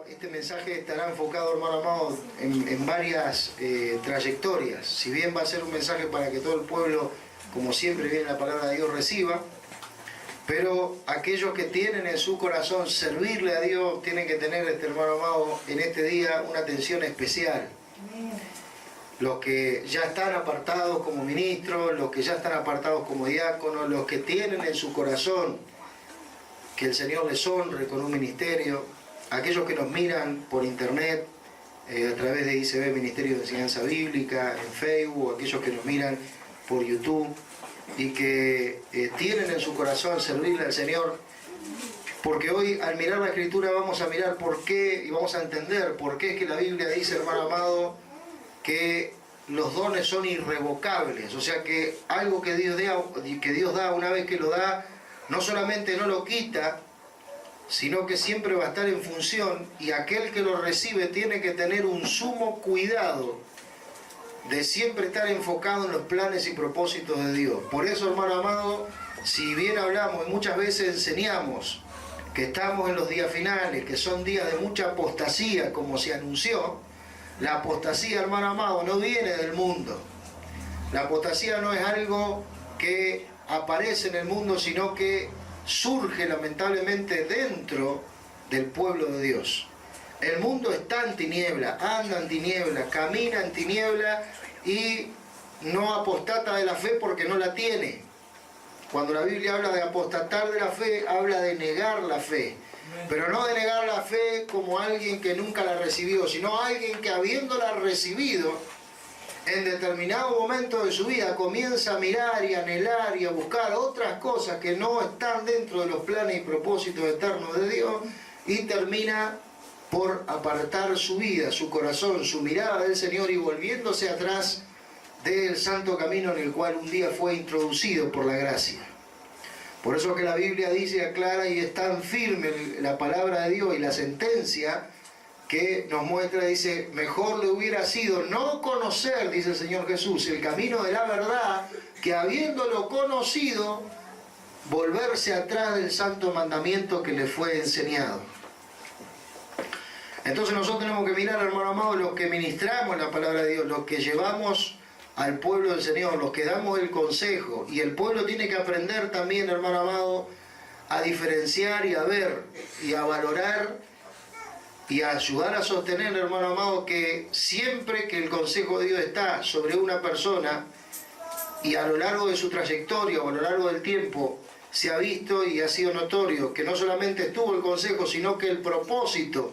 Este mensaje estará enfocado, hermano amado, en varias trayectorias. Si bien va a ser un mensaje para que todo el pueblo, como siempre viene la palabra de Dios, reciba, pero aquellos que tienen en su corazón servirle a Dios, tienen que tener, hermano amado, en este día una atención especial. Los que ya están apartados como ministros, los que ya están apartados como diáconos, los que tienen en su corazón que el Señor les honre con un ministerio, aquellos que nos miran por internet, a través de ICB Ministerio de Enseñanza Bíblica, en Facebook, aquellos que nos miran por YouTube y que tienen en su corazón servirle al Señor, porque hoy al mirar la Escritura vamos a mirar por qué y vamos a entender por qué es que la Biblia dice, hermano amado, que los dones son irrevocables, o sea que algo que Dios da una vez que lo da, no solamente no lo quita, sino que siempre va a estar en función, y aquel que lo recibe tiene que tener un sumo cuidado de siempre estar enfocado en los planes y propósitos de Dios. Por eso, hermano amado, si bien hablamos y muchas veces enseñamos que estamos en los días finales, que son días de mucha apostasía, como se anunció, la apostasía, hermano amado, no viene del mundo. La apostasía no es algo que aparece en el mundo, sino que surge lamentablemente dentro del pueblo de Dios. El mundo está en tiniebla, anda en tiniebla, camina en tiniebla y no apostata de la fe porque no la tiene. Cuando la Biblia habla de apostatar de la fe, habla de negar la fe. Pero no de negar la fe como alguien que nunca la recibió, sino alguien que habiéndola recibido, en determinado momento de su vida comienza a mirar y a anhelar y a buscar otras cosas que no están dentro de los planes y propósitos eternos de Dios, y termina por apartar su vida, su corazón, su mirada del Señor, y volviéndose atrás del santo camino en el cual un día fue introducido por la gracia. Por eso que la Biblia dice, aclara y es tan firme la palabra de Dios y la sentencia que nos muestra, dice, mejor le hubiera sido no conocer, dice el Señor Jesús, el camino de la verdad, que habiéndolo conocido, volverse atrás del santo mandamiento que le fue enseñado. Entonces nosotros tenemos que mirar, hermano amado, los que ministramos la palabra de Dios, los que llevamos al pueblo del Señor, los que damos el consejo, y el pueblo tiene que aprender también, hermano amado, a diferenciar y a ver y a valorar y a ayudar a sostener, hermano amado, que siempre que el consejo de Dios está sobre una persona y a lo largo de su trayectoria o a lo largo del tiempo se ha visto y ha sido notorio que no solamente estuvo el consejo, sino que el propósito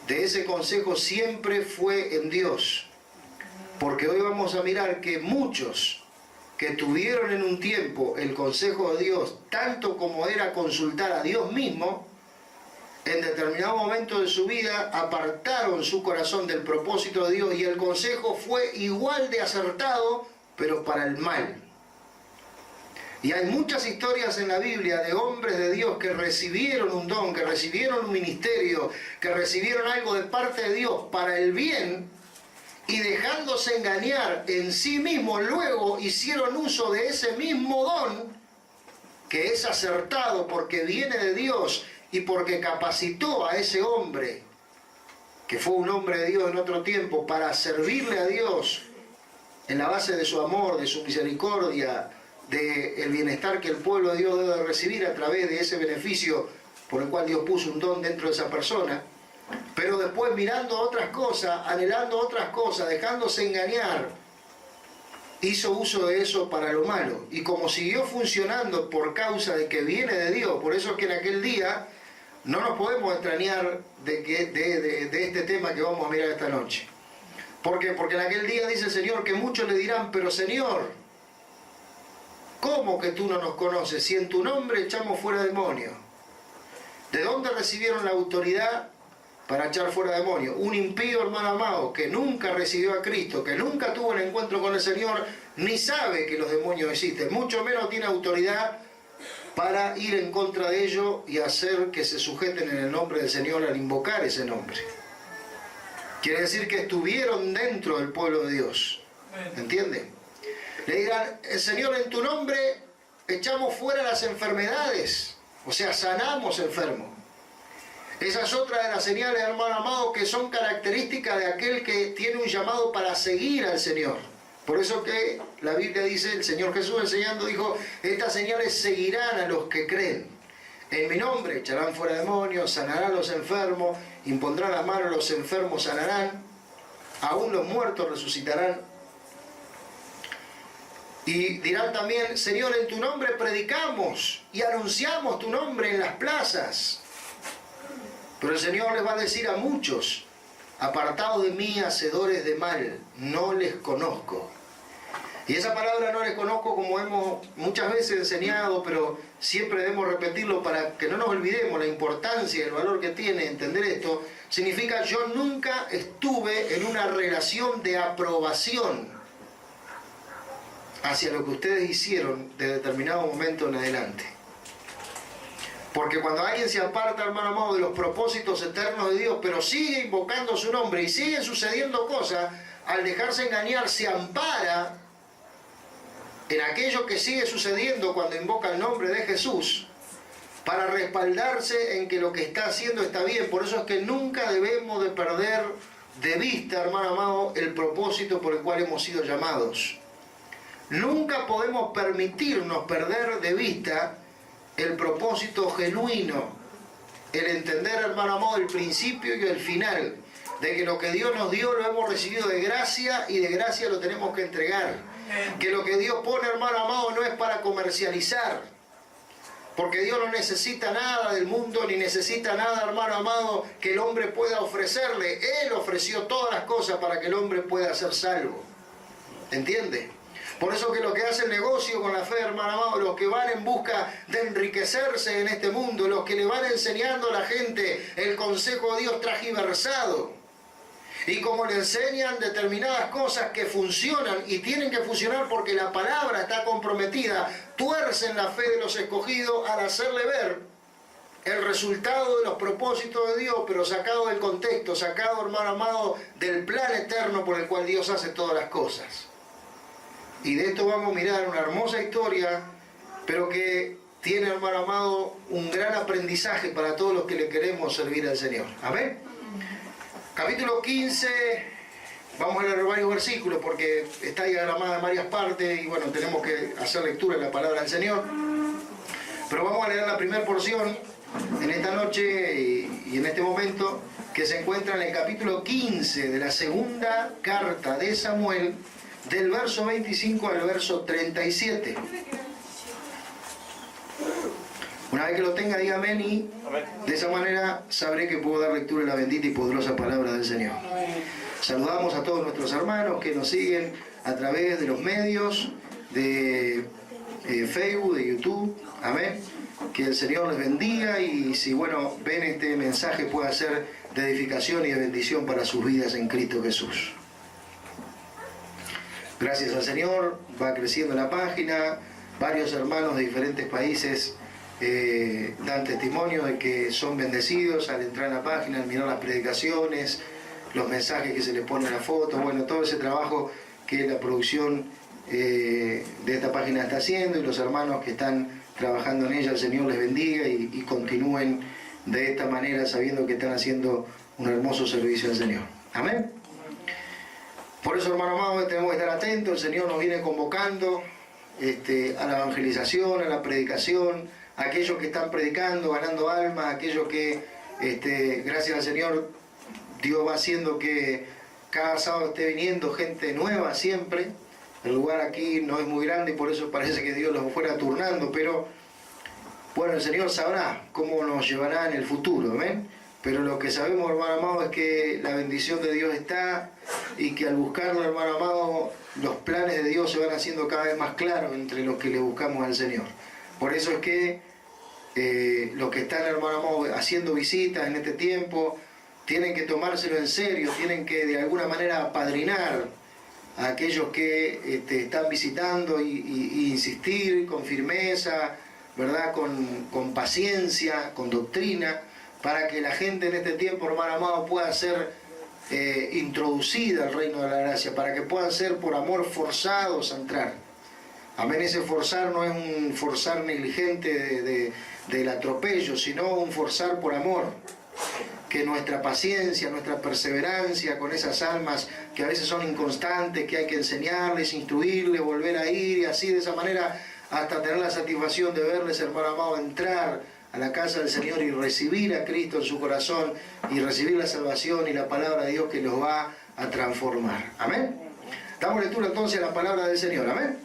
de ese consejo siempre fue en Dios. Porque hoy vamos a mirar que muchos que tuvieron en un tiempo el consejo de Dios, tanto como era consultar a Dios mismo, en determinado momento de su vida apartaron su corazón del propósito de Dios y el consejo fue igual de acertado, pero para el mal. Y hay muchas historias en la Biblia de hombres de Dios que recibieron un don, que recibieron un ministerio, que recibieron algo de parte de Dios para el bien, y dejándose engañar en sí mismos, luego hicieron uso de ese mismo don, que es acertado porque viene de Dios, y porque capacitó a ese hombre, que fue un hombre de Dios en otro tiempo, para servirle a Dios en la base de su amor, de su misericordia, del bienestar que el pueblo de Dios debe recibir a través de ese beneficio por el cual Dios puso un don dentro de esa persona. Pero después, mirando otras cosas, anhelando otras cosas, dejándose engañar, hizo uso de eso para lo malo. Y como siguió funcionando por causa de que viene de Dios, por eso es que en aquel día no nos podemos extrañar de este tema que vamos a mirar esta noche. ¿Por qué? Porque en aquel día dice el Señor que muchos le dirán, pero Señor, ¿cómo que tú no nos conoces? Si en tu nombre echamos fuera demonios. ¿De dónde recibieron la autoridad para echar fuera demonios? Un impío, hermano amado, que nunca recibió a Cristo, que nunca tuvo un encuentro con el Señor, ni sabe que los demonios existen, mucho menos tiene autoridad para ir en contra de ellos y hacer que se sujeten en el nombre del Señor al invocar ese nombre. Quiere decir que estuvieron dentro del pueblo de Dios. ¿Entienden? Le dirán, Señor, en tu nombre echamos fuera las enfermedades, o sea, sanamos enfermos. Esa es otra de las señales, hermano amado, que son características de aquel que tiene un llamado para seguir al Señor. Por eso que la Biblia dice, el Señor Jesús enseñando dijo, estas señales seguirán a los que creen. En mi nombre echarán fuera demonios, sanarán a los enfermos, impondrán las manos a los enfermos, sanarán, aún los muertos resucitarán. Y dirán también, Señor, en tu nombre predicamos y anunciamos tu nombre en las plazas. Pero el Señor les va a decir a muchos, apartados de mí, hacedores de mal, no les conozco. Y esa palabra no les conozco, como hemos muchas veces enseñado, pero siempre debemos repetirlo para que no nos olvidemos la importancia y el valor que tiene entender esto, significa yo nunca estuve en una relación de aprobación hacia lo que ustedes hicieron de determinado momento en adelante. Porque cuando alguien se aparta, hermano amado, de los propósitos eternos de Dios, pero sigue invocando su nombre y siguen sucediendo cosas, al dejarse engañar se ampara en aquello que sigue sucediendo cuando invoca el nombre de Jesús, para respaldarse en que lo que está haciendo está bien. Por eso es que nunca debemos de perder de vista, hermano amado, el propósito por el cual hemos sido llamados. Nunca podemos permitirnos perder de vista el propósito genuino, el entender, hermano amado, el principio y el final, de que lo que Dios nos dio lo hemos recibido de gracia y de gracia lo tenemos que entregar. Que lo que Dios pone, hermano amado, no es para comercializar, porque Dios no necesita nada del mundo, ni necesita nada, hermano amado, que el hombre pueda ofrecerle. Él ofreció todas las cosas para que el hombre pueda ser salvo. ¿Entiende? Por eso que los que hacen negocio con la fe, hermano amado, los que van en busca de enriquecerse en este mundo, los que le van enseñando a la gente el consejo de Dios transgiversado, y como le enseñan determinadas cosas que funcionan y tienen que funcionar porque la palabra está comprometida, tuercen la fe de los escogidos al hacerle ver el resultado de los propósitos de Dios, pero sacado del contexto, sacado, hermano amado, del plan eterno por el cual Dios hace todas las cosas. Y de esto vamos a mirar una hermosa historia, pero que tiene, hermano amado, un gran aprendizaje para todos los que le queremos servir al Señor. Amén. Capítulo 15, vamos a leer varios versículos porque está diagramada en varias partes y bueno, tenemos que hacer lectura de la palabra del Señor. Pero vamos a leer la primera porción en esta noche y en este momento, que se encuentra en el capítulo 15 de la segunda carta de Samuel, del verso 25 al verso 37. Una vez que lo tenga, diga amén, y de esa manera sabré que puedo dar lectura a la bendita y poderosa palabra del Señor. Saludamos a todos nuestros hermanos que nos siguen a través de los medios de Facebook, de YouTube. Amén. Que el Señor les bendiga y si bueno ven este mensaje pueda ser de edificación y de bendición para sus vidas en Cristo Jesús. Gracias al Señor, va creciendo la página, varios hermanos de diferentes países dan testimonio de que son bendecidos al entrar en la página, al mirar las predicaciones, los mensajes que se les ponen a fotos, bueno, todo ese trabajo que la producción de esta página está haciendo y los hermanos que están trabajando en ella, el Señor les bendiga y continúen de esta manera sabiendo que están haciendo un hermoso servicio al Señor. Amén. Por eso, hermano amado, tenemos que estar atentos. El Señor nos viene convocando a la evangelización, a la predicación, a aquellos que están predicando, ganando almas, aquellos que, gracias al Señor, Dios va haciendo que cada sábado esté viniendo gente nueva siempre. El lugar aquí no es muy grande y por eso parece que Dios los fuera turnando, pero bueno, el Señor sabrá cómo nos llevará en el futuro, ¿ven? Pero lo que sabemos, hermano amado, es que la bendición de Dios está y que al buscarlo, hermano amado, los planes de Dios se van haciendo cada vez más claros entre los que le buscamos al Señor. Por eso es que los que están, hermano amado, haciendo visitas en este tiempo, tienen que tomárselo en serio, tienen que de alguna manera apadrinar a aquellos que están visitando y insistir con firmeza, ¿verdad? Con paciencia, con doctrina, para que la gente en este tiempo, hermano amado, pueda ser introducida al reino de la gracia, para que puedan ser por amor forzados a entrar. Amén. Ese forzar no es un forzar negligente del atropello, sino un forzar por amor. que nuestra paciencia, nuestra perseverancia con esas almas que a veces son inconstantes, que hay que enseñarles, instruirles, volver a ir y así de esa manera hasta tener la satisfacción de verles, hermano amado, entrar a la casa del Señor y recibir a Cristo en su corazón y recibir la salvación y la palabra de Dios que los va a transformar. Amén. Damos lectura entonces a la palabra del Señor. Amén.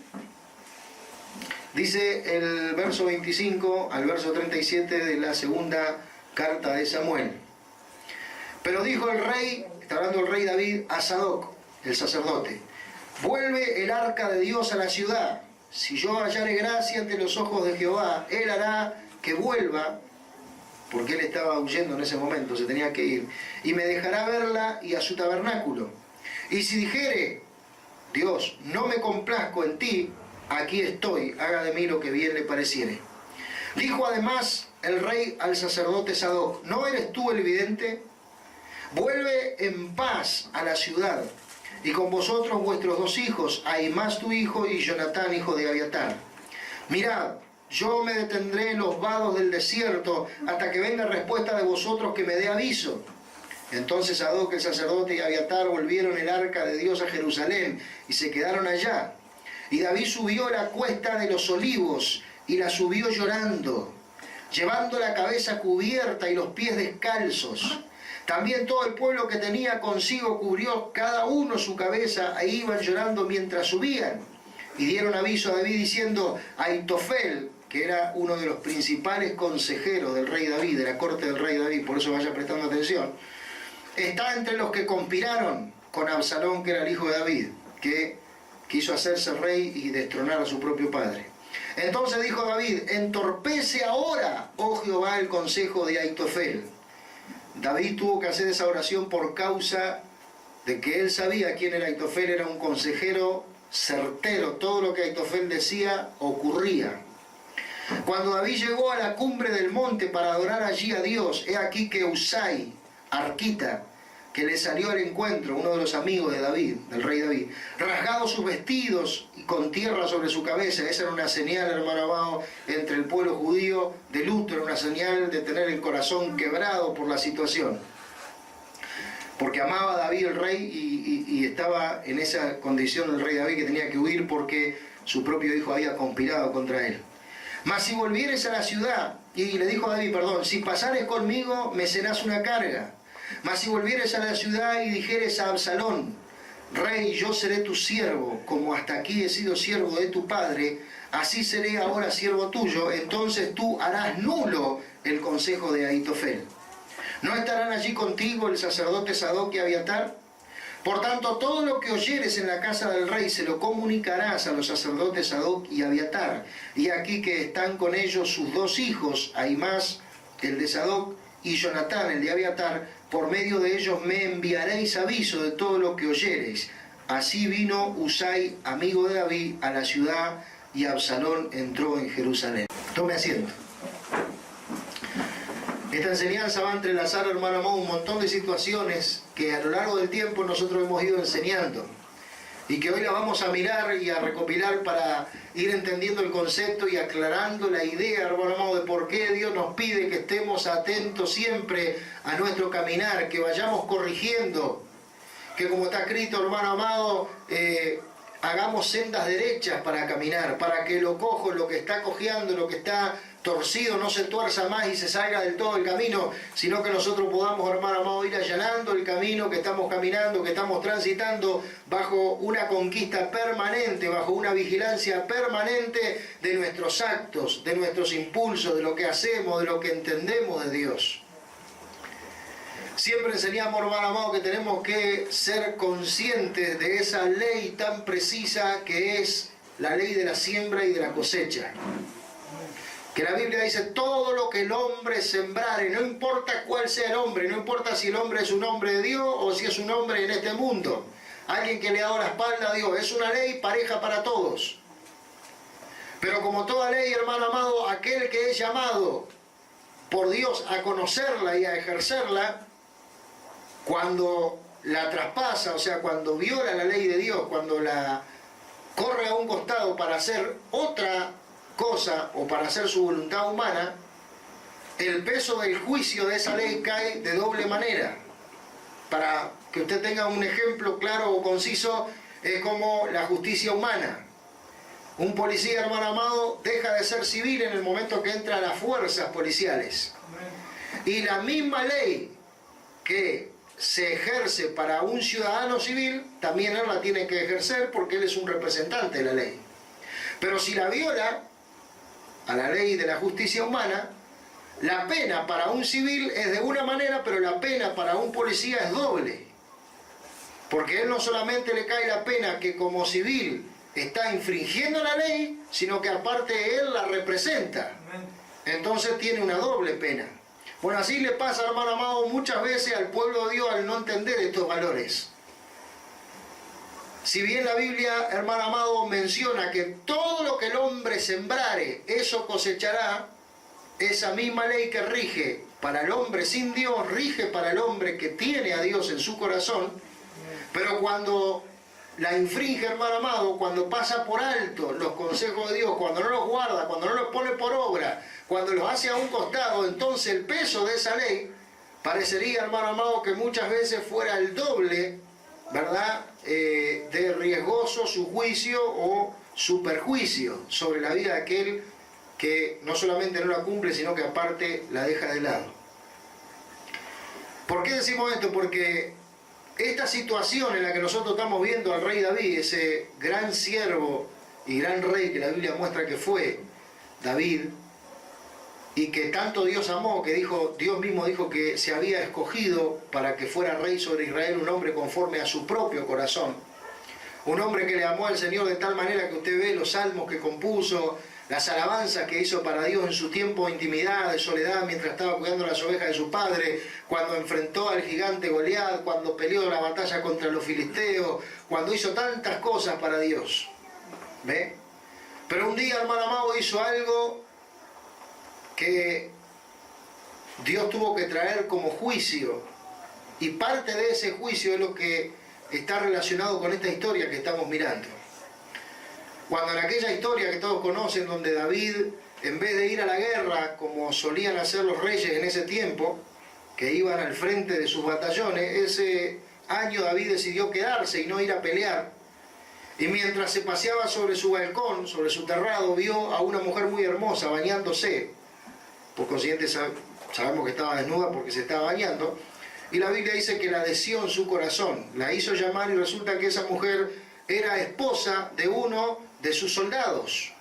Dice el verso 25 al verso 37 de la segunda carta de Samuel. Pero dijo el rey, está hablando el rey David, a Sadoc, el sacerdote: vuelve el arca de Dios a la ciudad. Si yo hallare gracia ante los ojos de Jehová, él hará que vuelva, porque él estaba huyendo en ese momento, se tenía que ir, y me dejará verla y a su tabernáculo. Y si dijere, Dios, no me complazco en ti, aquí estoy, haga de mí lo que bien le pareciere. Dijo además el rey al sacerdote Sadoc: ¿no eres tú el vidente? Vuelve en paz a la ciudad, y con vosotros vuestros dos hijos, Ahimás tu hijo y Jonatán hijo de Abiatar. Mirad, yo me detendré en los vados del desierto hasta que venga respuesta de vosotros que me dé aviso. Entonces Sadoc el sacerdote y Abiatar volvieron el arca de Dios a Jerusalén y se quedaron allá. Y David subió a la cuesta de los olivos y la subió llorando, llevando la cabeza cubierta y los pies descalzos. También todo el pueblo que tenía consigo cubrió cada uno su cabeza e iban llorando mientras subían. Y dieron aviso a David diciendo: Ahitofel, que era uno de los principales consejeros del rey David, de la corte del rey David, por eso vaya prestando atención, está entre los que conspiraron con Absalón, que era el hijo de David, que quiso hacerse rey y destronar a su propio padre. Entonces dijo David: entorpece ahora, oh Jehová, el consejo de Ahitofel. David tuvo que hacer esa oración por causa de que él sabía quién era Ahitofel, era un consejero certero, todo lo que Ahitofel decía ocurría. Cuando David llegó a la cumbre del monte para adorar allí a Dios, he aquí que Usai, arquita, que le salió al encuentro, uno de los amigos de David, del rey David, rasgado sus vestidos y con tierra sobre su cabeza. Esa era una señal, hermano amado, entre el pueblo judío de luto, era una señal de tener el corazón quebrado por la situación. Porque amaba a David el rey y estaba en esa condición el rey David, que tenía que huir porque su propio hijo había conspirado contra él. Mas si volvieres a la ciudad, y le dijo a David, perdón, si pasares conmigo me serás una carga. Mas si volvieres a la ciudad y dijeres a Absalón: rey, yo seré tu siervo, como hasta aquí he sido siervo de tu padre, así seré ahora siervo tuyo, entonces tú harás nulo el consejo de Ahitofel. ¿No estarán allí contigo el sacerdote Sadoc y Abiatar? Por tanto, todo lo que oyeres en la casa del rey se lo comunicarás a los sacerdotes Sadoc y Abiatar. Y aquí que están con ellos sus dos hijos, Ahimás, el de Sadoc, y Jonatán, el de Abiatar. Por medio de ellos me enviaréis aviso de todo lo que oyereis. Así vino Usai, amigo de David, a la ciudad, y Absalón entró en Jerusalén. Tome asiento. Esta enseñanza va a entrelazar, hermano amado, un montón de situaciones que a lo largo del tiempo nosotros hemos ido enseñando y que hoy la vamos a mirar y a recopilar para ir entendiendo el concepto y aclarando la idea, hermano amado, de por qué Dios nos pide que estemos atentos siempre a nuestro caminar, que vayamos corrigiendo, que como está escrito, hermano amado, hagamos sendas derechas para caminar, para que lo cojo, lo que está cojeando, lo que está torcido no se tuerza más y se salga del todo el camino, sino que nosotros podamos, hermano amado, ir allanando el camino que estamos caminando, que estamos transitando bajo una conquista permanente, bajo una vigilancia permanente de nuestros actos, de nuestros impulsos, de lo que hacemos, de lo que entendemos de Dios. Siempre enseñamos, hermano amado, que tenemos que ser conscientes de esa ley tan precisa que es la ley de la siembra y de la cosecha. Que la Biblia dice: todo lo que el hombre sembrare, no importa cuál sea el hombre, no importa si el hombre es un hombre de Dios o si es un hombre en este mundo, alguien que le ha dado la espalda a Dios, es una ley pareja para todos. Pero como toda ley, hermano amado, aquel que es llamado por Dios a conocerla y a ejercerla, cuando la traspasa, o sea, cuando viola la ley de Dios, cuando la corre a un costado para hacer otra cosa o para hacer su voluntad humana, el peso del juicio de esa ley cae de doble manera. Para que usted tenga un ejemplo claro o conciso, es como la justicia humana. Un policía, hermano amado, deja de ser civil en el momento que entra a las fuerzas policiales. Y la misma ley que se ejerce para un ciudadano civil, también él la tiene que ejercer porque él es un representante de la ley. Pero si la viola a la ley de la justicia humana, la pena para un civil es de una manera, pero la pena para un policía es doble. Porque él no solamente le cae la pena que como civil está infringiendo la ley, sino que aparte él la representa. Entonces tiene una doble pena. Bueno, así le pasa, hermano amado, muchas veces al pueblo de Dios al no entender estos valores. Si bien la Biblia, hermano amado, menciona que todo lo que el hombre sembrare, eso cosechará, esa misma ley que rige para el hombre sin Dios, rige para el hombre que tiene a Dios en su corazón, pero cuando la infringe, hermano amado, cuando pasa por alto los consejos de Dios, cuando no los guarda, cuando no los pone por obra, cuando los hace a un costado, entonces el peso de esa ley parecería, hermano amado, que muchas veces fuera el doble, ¿verdad?, de riesgoso su juicio o su perjuicio sobre la vida de aquel que no solamente no la cumple, sino que aparte la deja de lado. ¿Por qué decimos esto? Porque esta situación en la que nosotros estamos viendo al rey David, ese gran siervo y gran rey que la Biblia muestra que fue David, y que tanto Dios amó, que Dios mismo dijo que se había escogido para que fuera rey sobre Israel un hombre conforme a su propio corazón. Un hombre que le amó al Señor de tal manera que usted ve los salmos que compuso, las alabanzas que hizo para Dios en su tiempo de intimidad, de soledad, mientras estaba cuidando las ovejas de su padre, cuando enfrentó al gigante Goliat, cuando peleó la batalla contra los filisteos, cuando hizo tantas cosas para Dios. ¿Ve? Pero un día, hermano amado, hizo algo que Dios tuvo que traer como juicio, y parte de ese juicio es lo que está relacionado con esta historia que estamos mirando. Cuando en aquella historia que todos conocen, donde David, en vez de ir a la guerra, como solían hacer los reyes en ese tiempo, que iban al frente de sus batallones, ese año David decidió quedarse y no ir a pelear. Y mientras se paseaba sobre su balcón, sobre su terrado, vio a una mujer muy hermosa bañándose. Por consiguiente sabemos que estaba desnuda porque se estaba bañando. Y la Biblia dice que la deseó en su corazón. La hizo llamar y resulta que esa mujer era esposa de uno de sus soldados.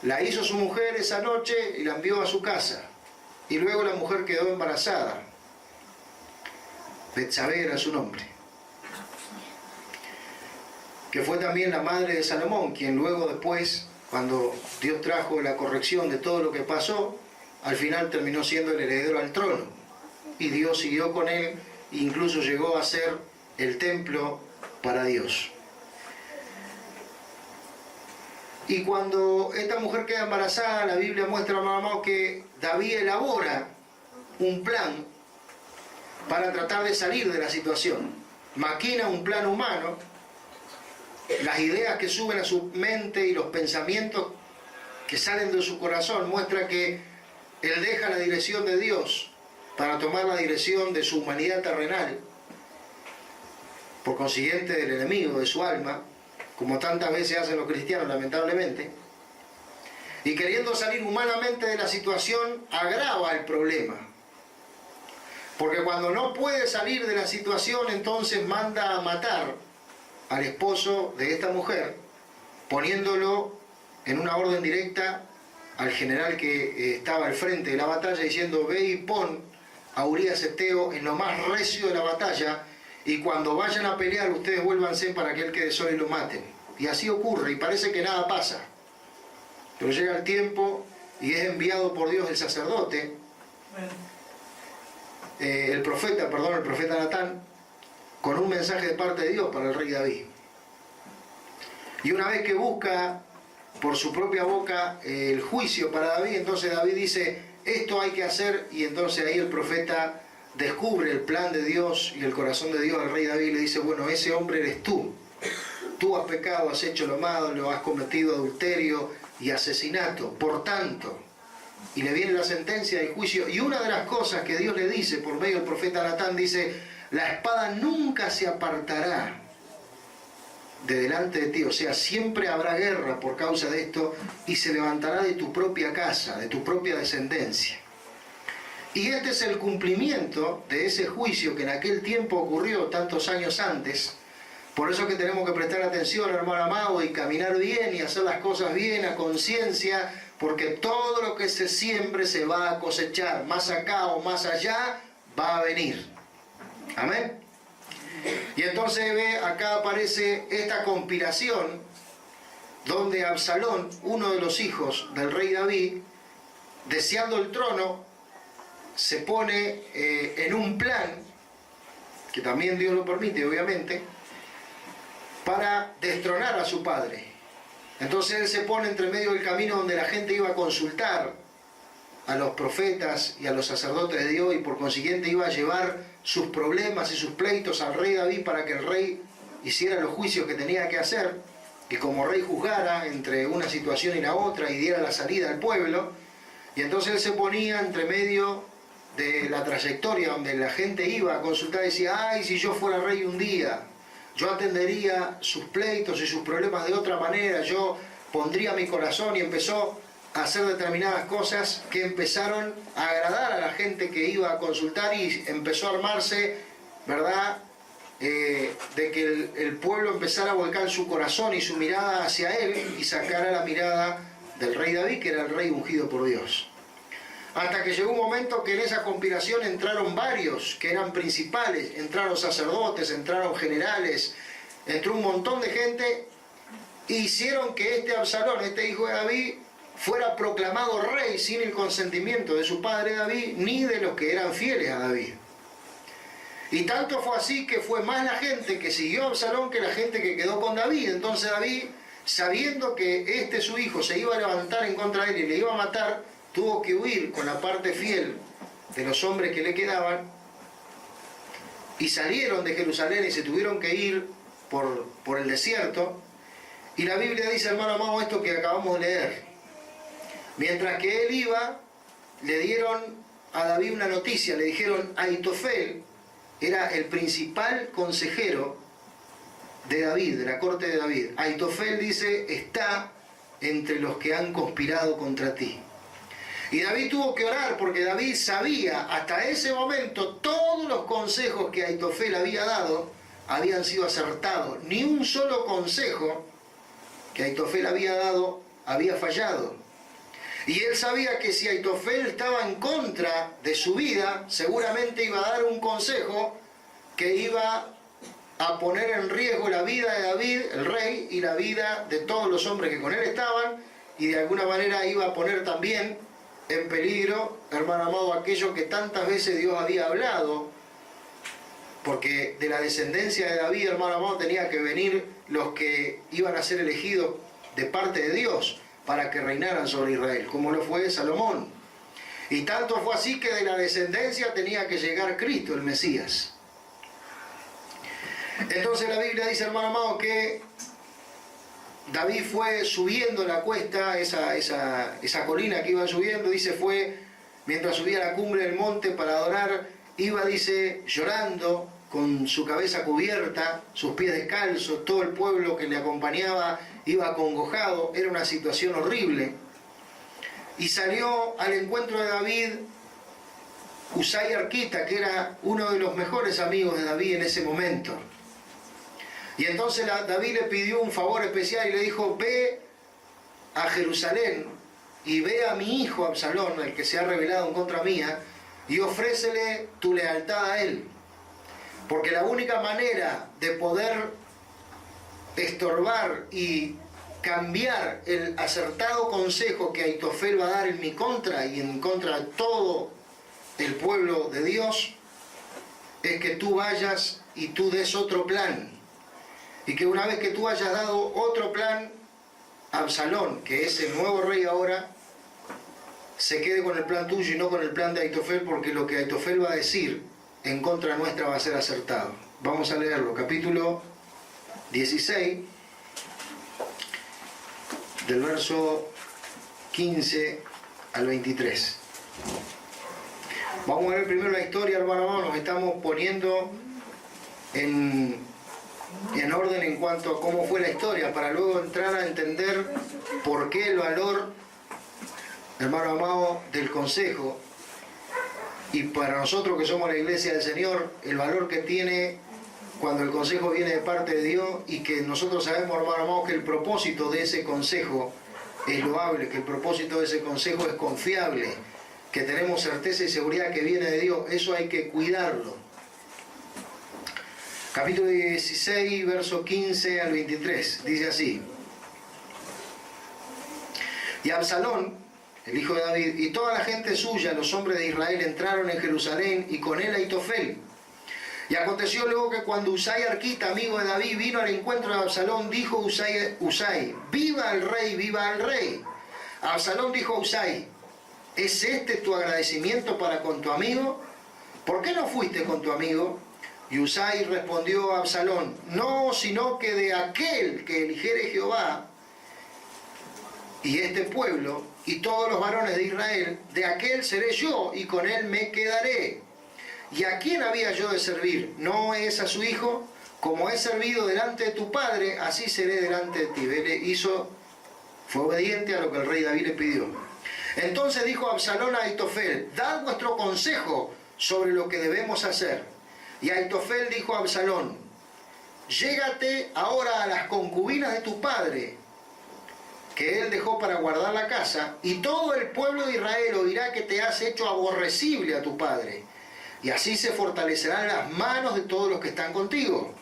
La hizo su mujer esa noche y la envió a su casa. Y luego la mujer quedó embarazada. Betsabé era su nombre. Que fue también la madre de Salomón, quien luego después, cuando Dios trajo la corrección de todo lo que pasó, al final terminó siendo el heredero al trono. Y Dios siguió con él, e incluso llegó a ser el templo para Dios. Y cuando esta mujer queda embarazada, la Biblia muestra, mamá, que David elabora un plan para tratar de salir de la situación. Maquina un plan humano. Las ideas que suben a su mente y los pensamientos que salen de su corazón muestra que él deja la dirección de Dios para tomar la dirección de su humanidad terrenal, por consiguiente del enemigo de su alma, como tantas veces hacen los cristianos lamentablemente, y queriendo salir humanamente de la situación agrava el problema, porque cuando no puede salir de la situación entonces manda a matar al esposo de esta mujer, poniéndolo en una orden directa al general que estaba al frente de la batalla, diciendo: ve y pon a Urías Eteo en lo más recio de la batalla, y cuando vayan a pelear ustedes vuélvanse para que él quede solo y lo maten. Y así ocurre, y parece que nada pasa. Pero llega el tiempo y es enviado por Dios el sacerdote, el profeta Natán, con un mensaje de parte de Dios para el rey David. Y una vez que busca por su propia boca el juicio para David, entonces David dice: esto hay que hacer, y entonces ahí el profeta descubre el plan de Dios y el corazón de Dios al rey David y le dice: bueno, ese hombre eres tú. Tú has pecado, has hecho lo malo, has cometido adulterio y asesinato. Por tanto, y le viene la sentencia del juicio. Y una de las cosas que Dios le dice por medio del profeta Natán, dice: la espada nunca se apartará de delante de ti, o sea, siempre habrá guerra por causa de esto, y se levantará de tu propia casa, de tu propia descendencia. Y este es el cumplimiento de ese juicio que en aquel tiempo ocurrió tantos años antes. Por eso que tenemos que prestar atención, hermano amado, y caminar bien y hacer las cosas bien a conciencia, porque todo lo que se siembre se va a cosechar, más acá o más allá va a venir. Amén. Y entonces ve, acá aparece esta conspiración donde Absalón, uno de los hijos del rey David, deseando el trono, se pone en un plan, que también Dios lo permite obviamente, para destronar a su padre. Entonces él se pone entre medio del camino donde la gente iba a consultar a los profetas y a los sacerdotes de Dios, y por consiguiente iba a llevar sus problemas y sus pleitos al rey David para que el rey hiciera los juicios que tenía que hacer, y como rey juzgara entre una situación y la otra y diera la salida al pueblo. Y entonces él se ponía entre medio de la trayectoria donde la gente iba a consultar y decía: ay, si yo fuera rey un día, yo atendería sus pleitos y sus problemas de otra manera, yo pondría mi corazón. Y empezó a hacer determinadas cosas que empezaron a agradar a la gente que iba a consultar, y empezó a armarse, ¿verdad?, de que el pueblo empezara a volcar su corazón y su mirada hacia él, y sacara la mirada del rey David, que era el rey ungido por Dios. Hasta que llegó un momento que en esa conspiración entraron varios que eran principales, entraron sacerdotes, entraron generales, entró un montón de gente, e hicieron que este Absalón, este hijo de David, fuera proclamado rey sin el consentimiento de su padre David, ni de los que eran fieles a David. Y tanto fue así que fue más la gente que siguió a Absalón que la gente que quedó con David. Entonces David, sabiendo que su hijo se iba a levantar en contra de él y le iba a matar, tuvo que huir con la parte fiel de los hombres que le quedaban, y salieron de Jerusalén y se tuvieron que ir por el desierto. Y la Biblia dice, hermano amado, esto que acabamos de leer: mientras que él iba, le dieron a David una noticia, le dijeron: Ahitofel era el principal consejero de David, de la corte de David. Ahitofel, dice, está entre los que han conspirado contra ti. Y David tuvo que orar, porque David sabía hasta ese momento todos los consejos que Ahitofel había dado habían sido acertados. Ni un solo consejo que Ahitofel había dado había fallado. Y él sabía que si Ahitofel estaba en contra de su vida, seguramente iba a dar un consejo que iba a poner en riesgo la vida de David, el rey, y la vida de todos los hombres que con él estaban, y de alguna manera iba a poner también en peligro, hermano amado, aquello que tantas veces Dios había hablado, porque de la descendencia de David, hermano amado, tenía que venir los que iban a ser elegidos de parte de Dios para que reinaran sobre Israel, como lo fue Salomón. Y tanto fue así que de la descendencia tenía que llegar Cristo, el Mesías. Entonces la Biblia dice, hermano amado, que David fue subiendo la cuesta, esa colina que iba subiendo, dice, fue mientras subía a la cumbre del monte para adorar, iba, dice, llorando, con su cabeza cubierta, sus pies descalzos, todo el pueblo que le acompañaba iba acongojado, era una situación horrible. Y salió al encuentro de David Husai Arquita, que era uno de los mejores amigos de David en ese momento. Y entonces David le pidió un favor especial y le dijo, ve a Jerusalén y ve a mi hijo Absalón, el que se ha rebelado en contra mía, y ofrécele tu lealtad a él. Porque la única manera de poder estorbar y cambiar el acertado consejo que Ahitofel va a dar en mi contra y en contra de todo el pueblo de Dios, es que tú vayas y tú des otro plan. Y que una vez que tú hayas dado otro plan, Absalón, que es el nuevo rey ahora, se quede con el plan tuyo y no con el plan de Ahitofel, porque lo que Ahitofel va a decir en contra nuestra va a ser acertado. Vamos a leerlo, capítulo 16, del verso 15 al 23. Vamos a ver primero la historia, hermano. Nos estamos poniendo en orden en cuanto a cómo fue la historia, para luego entrar a entender por qué el valor, hermano amado, del consejo. Y para nosotros que somos la iglesia del Señor, el valor que tiene cuando el consejo viene de parte de Dios, y que nosotros sabemos, hermano amado, que el propósito de ese consejo es loable, que el propósito de ese consejo es confiable, que tenemos certeza y seguridad que viene de Dios. Eso hay que cuidarlo. Capítulo 16, verso 15 al 23, dice así: Y Absalón, el hijo de David, y toda la gente suya, los hombres de Israel, entraron en Jerusalén, y con él Ahitofel. Y aconteció luego que cuando Usai arquita, amigo de David, vino al encuentro de Absalón, dijo Usai, viva el rey, viva el rey. Absalón dijo a Usai: ¿es este tu agradecimiento para con tu amigo? ¿Por qué no fuiste con tu amigo? Y Usai respondió a Absalón: no, sino que de aquel que eligiere Jehová y este pueblo y todos los varones de Israel, de aquel seré yo, y con él me quedaré. ¿Y a quién había yo de servir? ¿No es a su hijo? Como he servido delante de tu padre, así seré delante de ti. Fue obediente a lo que el rey David le pidió. Entonces dijo Absalón a Ahitofel: dad vuestro consejo sobre lo que debemos hacer. Y Ahitofel dijo a Absalón: llégate ahora a las concubinas de tu padre, que él dejó para guardar la casa, y todo el pueblo de Israel oirá que te has hecho aborrecible a tu padre, y así se fortalecerán las manos de todos los que están contigo.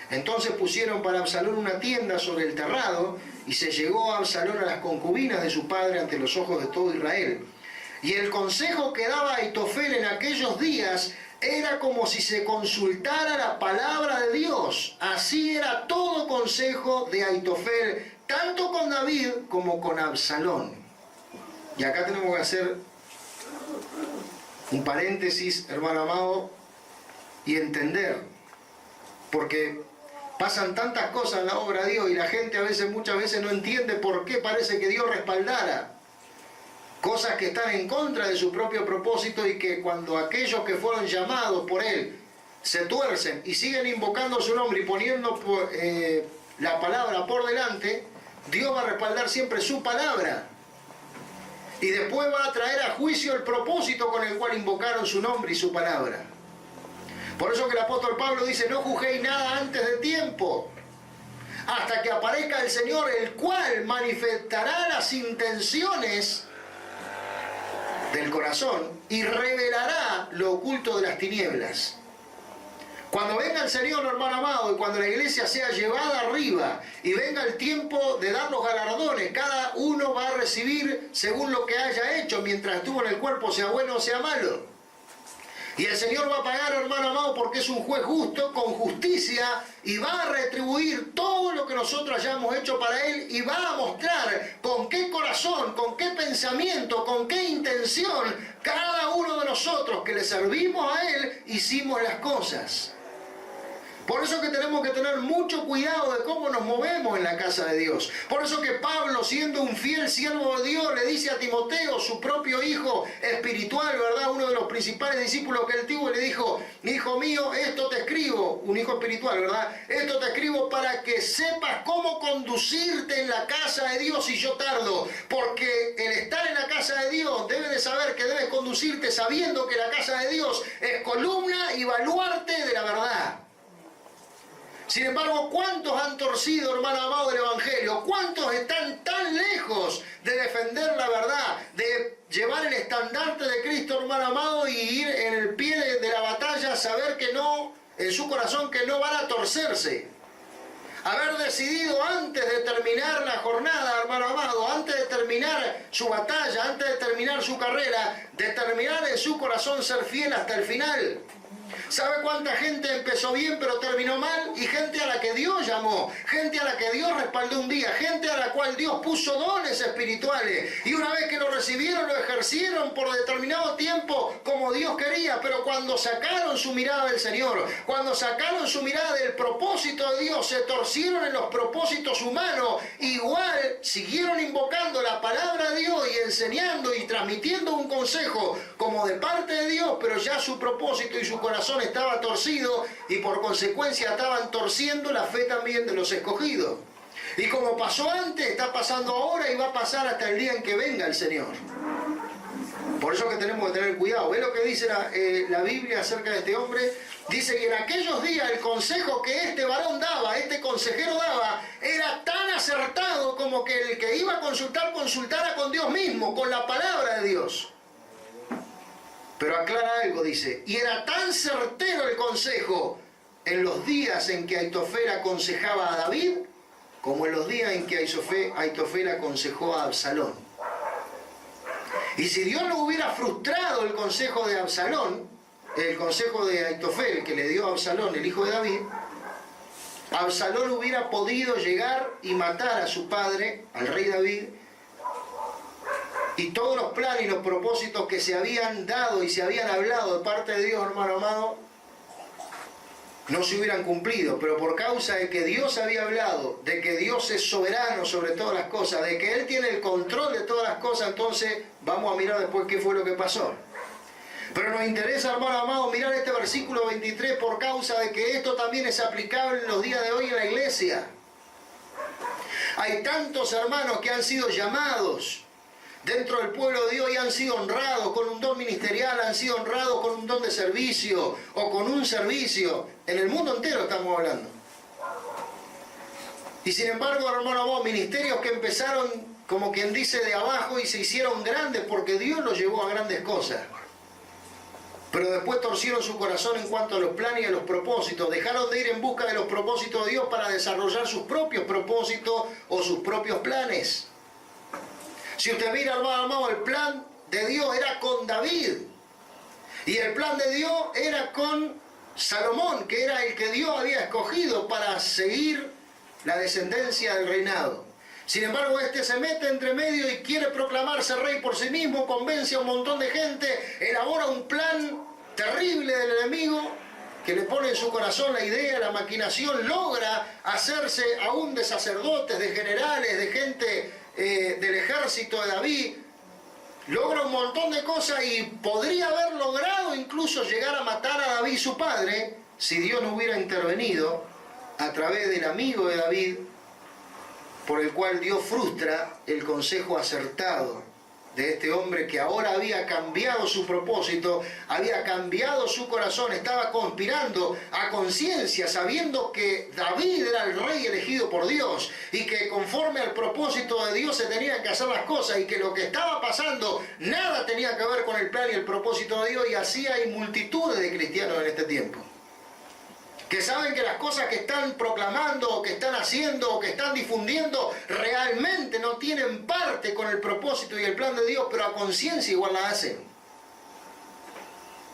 Entonces pusieron para Absalón una tienda sobre el terrado, y se llegó a Absalón a las concubinas de su padre ante los ojos de todo Israel. Y el consejo que daba Ahitofel en aquellos días era como si se consultara la palabra de Dios. Así era todo consejo de Ahitofel, tanto con David como con Absalón. Y acá tenemos que hacer un paréntesis, hermano amado, y entender, porque pasan tantas cosas en la obra de Dios y la gente muchas veces no entiende por qué parece que Dios respaldara cosas que están en contra de su propio propósito, y que cuando aquellos que fueron llamados por Él se tuercen y siguen invocando su nombre y poniendo la palabra por delante, Dios va a respaldar siempre su palabra. Y después va a traer a juicio el propósito con el cual invocaron su nombre y su palabra. Por eso que el apóstol Pablo dice: no juzguéis nada antes de tiempo, hasta que aparezca el Señor, el cual manifestará las intenciones del corazón y revelará lo oculto de las tinieblas. Cuando venga el Señor, hermano amado, y cuando la iglesia sea llevada arriba y venga el tiempo de dar los galardones, cada uno va a recibir según lo que haya hecho mientras estuvo en el cuerpo, sea bueno o sea malo. Y el Señor va a pagar, hermano amado, porque es un juez justo, con justicia, y va a retribuir todo lo que nosotros hayamos hecho para Él, y va a mostrar con qué corazón, con qué pensamiento, con qué intención cada uno de nosotros que le servimos a Él hicimos las cosas. Por eso que tenemos que tener mucho cuidado de cómo nos movemos en la casa de Dios. Por eso que Pablo, siendo un fiel siervo de Dios, le dice a Timoteo, su propio hijo espiritual, ¿verdad? Uno de los principales discípulos que él tuvo, le dijo: hijo mío, esto te escribo, un hijo espiritual, ¿verdad? Esto te escribo para que sepas cómo conducirte en la casa de Dios si yo tardo. Porque el estar en la casa de Dios, debes de saber que debes conducirte sabiendo que la casa de Dios es columna y baluarte de la verdad. Sin embargo, ¿cuántos han torcido, hermano amado, del Evangelio? ¿Cuántos están tan lejos de defender la verdad, de llevar el estandarte de Cristo, hermano amado, y ir en el pie de la batalla, saber que no, en su corazón, que no van a torcerse? Haber decidido antes de terminar la jornada, hermano amado, antes de terminar su batalla, antes de terminar su carrera, determinar en su corazón ser fiel hasta el final. ¿Sabe cuánta gente empezó bien pero terminó mal? Y gente a la que Dios llamó, gente a la que Dios respaldó un día, gente a la cual Dios puso dones espirituales. Y una vez que lo recibieron, lo ejercieron por determinado tiempo como Dios quería. Pero cuando sacaron su mirada del Señor, cuando sacaron su mirada del propósito de Dios, se torcieron en los propósitos humanos. Igual siguieron invocando la palabra de Dios y enseñando y transmitiendo un consejo como de parte de Dios, pero ya su propósito y su corazón estaba torcido y por consecuencia estaban torciendo la fe también de los escogidos. Y como pasó antes, está pasando ahora y va a pasar hasta el día en que venga el Señor. Por eso que tenemos que tener cuidado. ¿Ves lo que dice la Biblia acerca de este hombre? Dice que en aquellos días el consejo que este varón daba, este consejero daba, era tan acertado como que el que iba a consultar, consultara con Dios mismo, con la palabra de Dios. Pero aclara algo, dice, y era tan certero el consejo en los días en que Aitofel aconsejaba a David, como en los días en que Aitofel aconsejó a Absalón. Y si Dios no hubiera frustrado el consejo de Absalón, el consejo de Aitofel que le dio a Absalón, el hijo de David, Absalón hubiera podido llegar y matar a su padre, al rey David, y todos los planes y los propósitos que se habían dado y se habían hablado de parte de Dios, hermano amado, no se hubieran cumplido. Pero por causa de que Dios había hablado, de que Dios es soberano sobre todas las cosas, de que Él tiene el control de todas las cosas, entonces vamos a mirar después qué fue lo que pasó. Pero nos interesa, hermano amado, mirar este versículo 23 por causa de que esto también es aplicable en los días de hoy en la iglesia. Hay tantos hermanos que han sido llamados dentro del pueblo de Dios y han sido honrados con un don ministerial, han sido honrados con un don de servicio o con un servicio. En el mundo entero estamos hablando. Y sin embargo, hermano, ministerios que empezaron, como quien dice, de abajo y se hicieron grandes porque Dios los llevó a grandes cosas. Pero después torcieron su corazón en cuanto a los planes y a los propósitos. Dejaron de ir en busca de los propósitos de Dios para desarrollar sus propios propósitos o sus propios planes. Si usted mira, hermano amado, el plan de Dios era con David. Y el plan de Dios era con Salomón, que era el que Dios había escogido para seguir la descendencia del reinado. Sin embargo, este se mete entre medio y quiere proclamarse rey por sí mismo, convence a un montón de gente, elabora un plan terrible del enemigo, que le pone en su corazón la idea, la maquinación, logra hacerse aún de sacerdotes, de generales, de gente del ejército de David, logra un montón de cosas y podría haber logrado incluso llegar a matar a David, su padre, si Dios no hubiera intervenido a través del amigo de David, por el cual Dios frustra el consejo acertado de este hombre que ahora había cambiado su propósito, había cambiado su corazón, estaba conspirando a conciencia, sabiendo que David era el rey elegido por Dios y que conforme al propósito de Dios se tenían que hacer las cosas y que lo que estaba pasando nada tenía que ver con el plan y el propósito de Dios. Y así hay multitudes de cristianos en este tiempo que saben que las cosas que están proclamando o que están haciendo o que están difundiendo realmente no tienen parte con el propósito y el plan de Dios, pero a conciencia igual la hacen.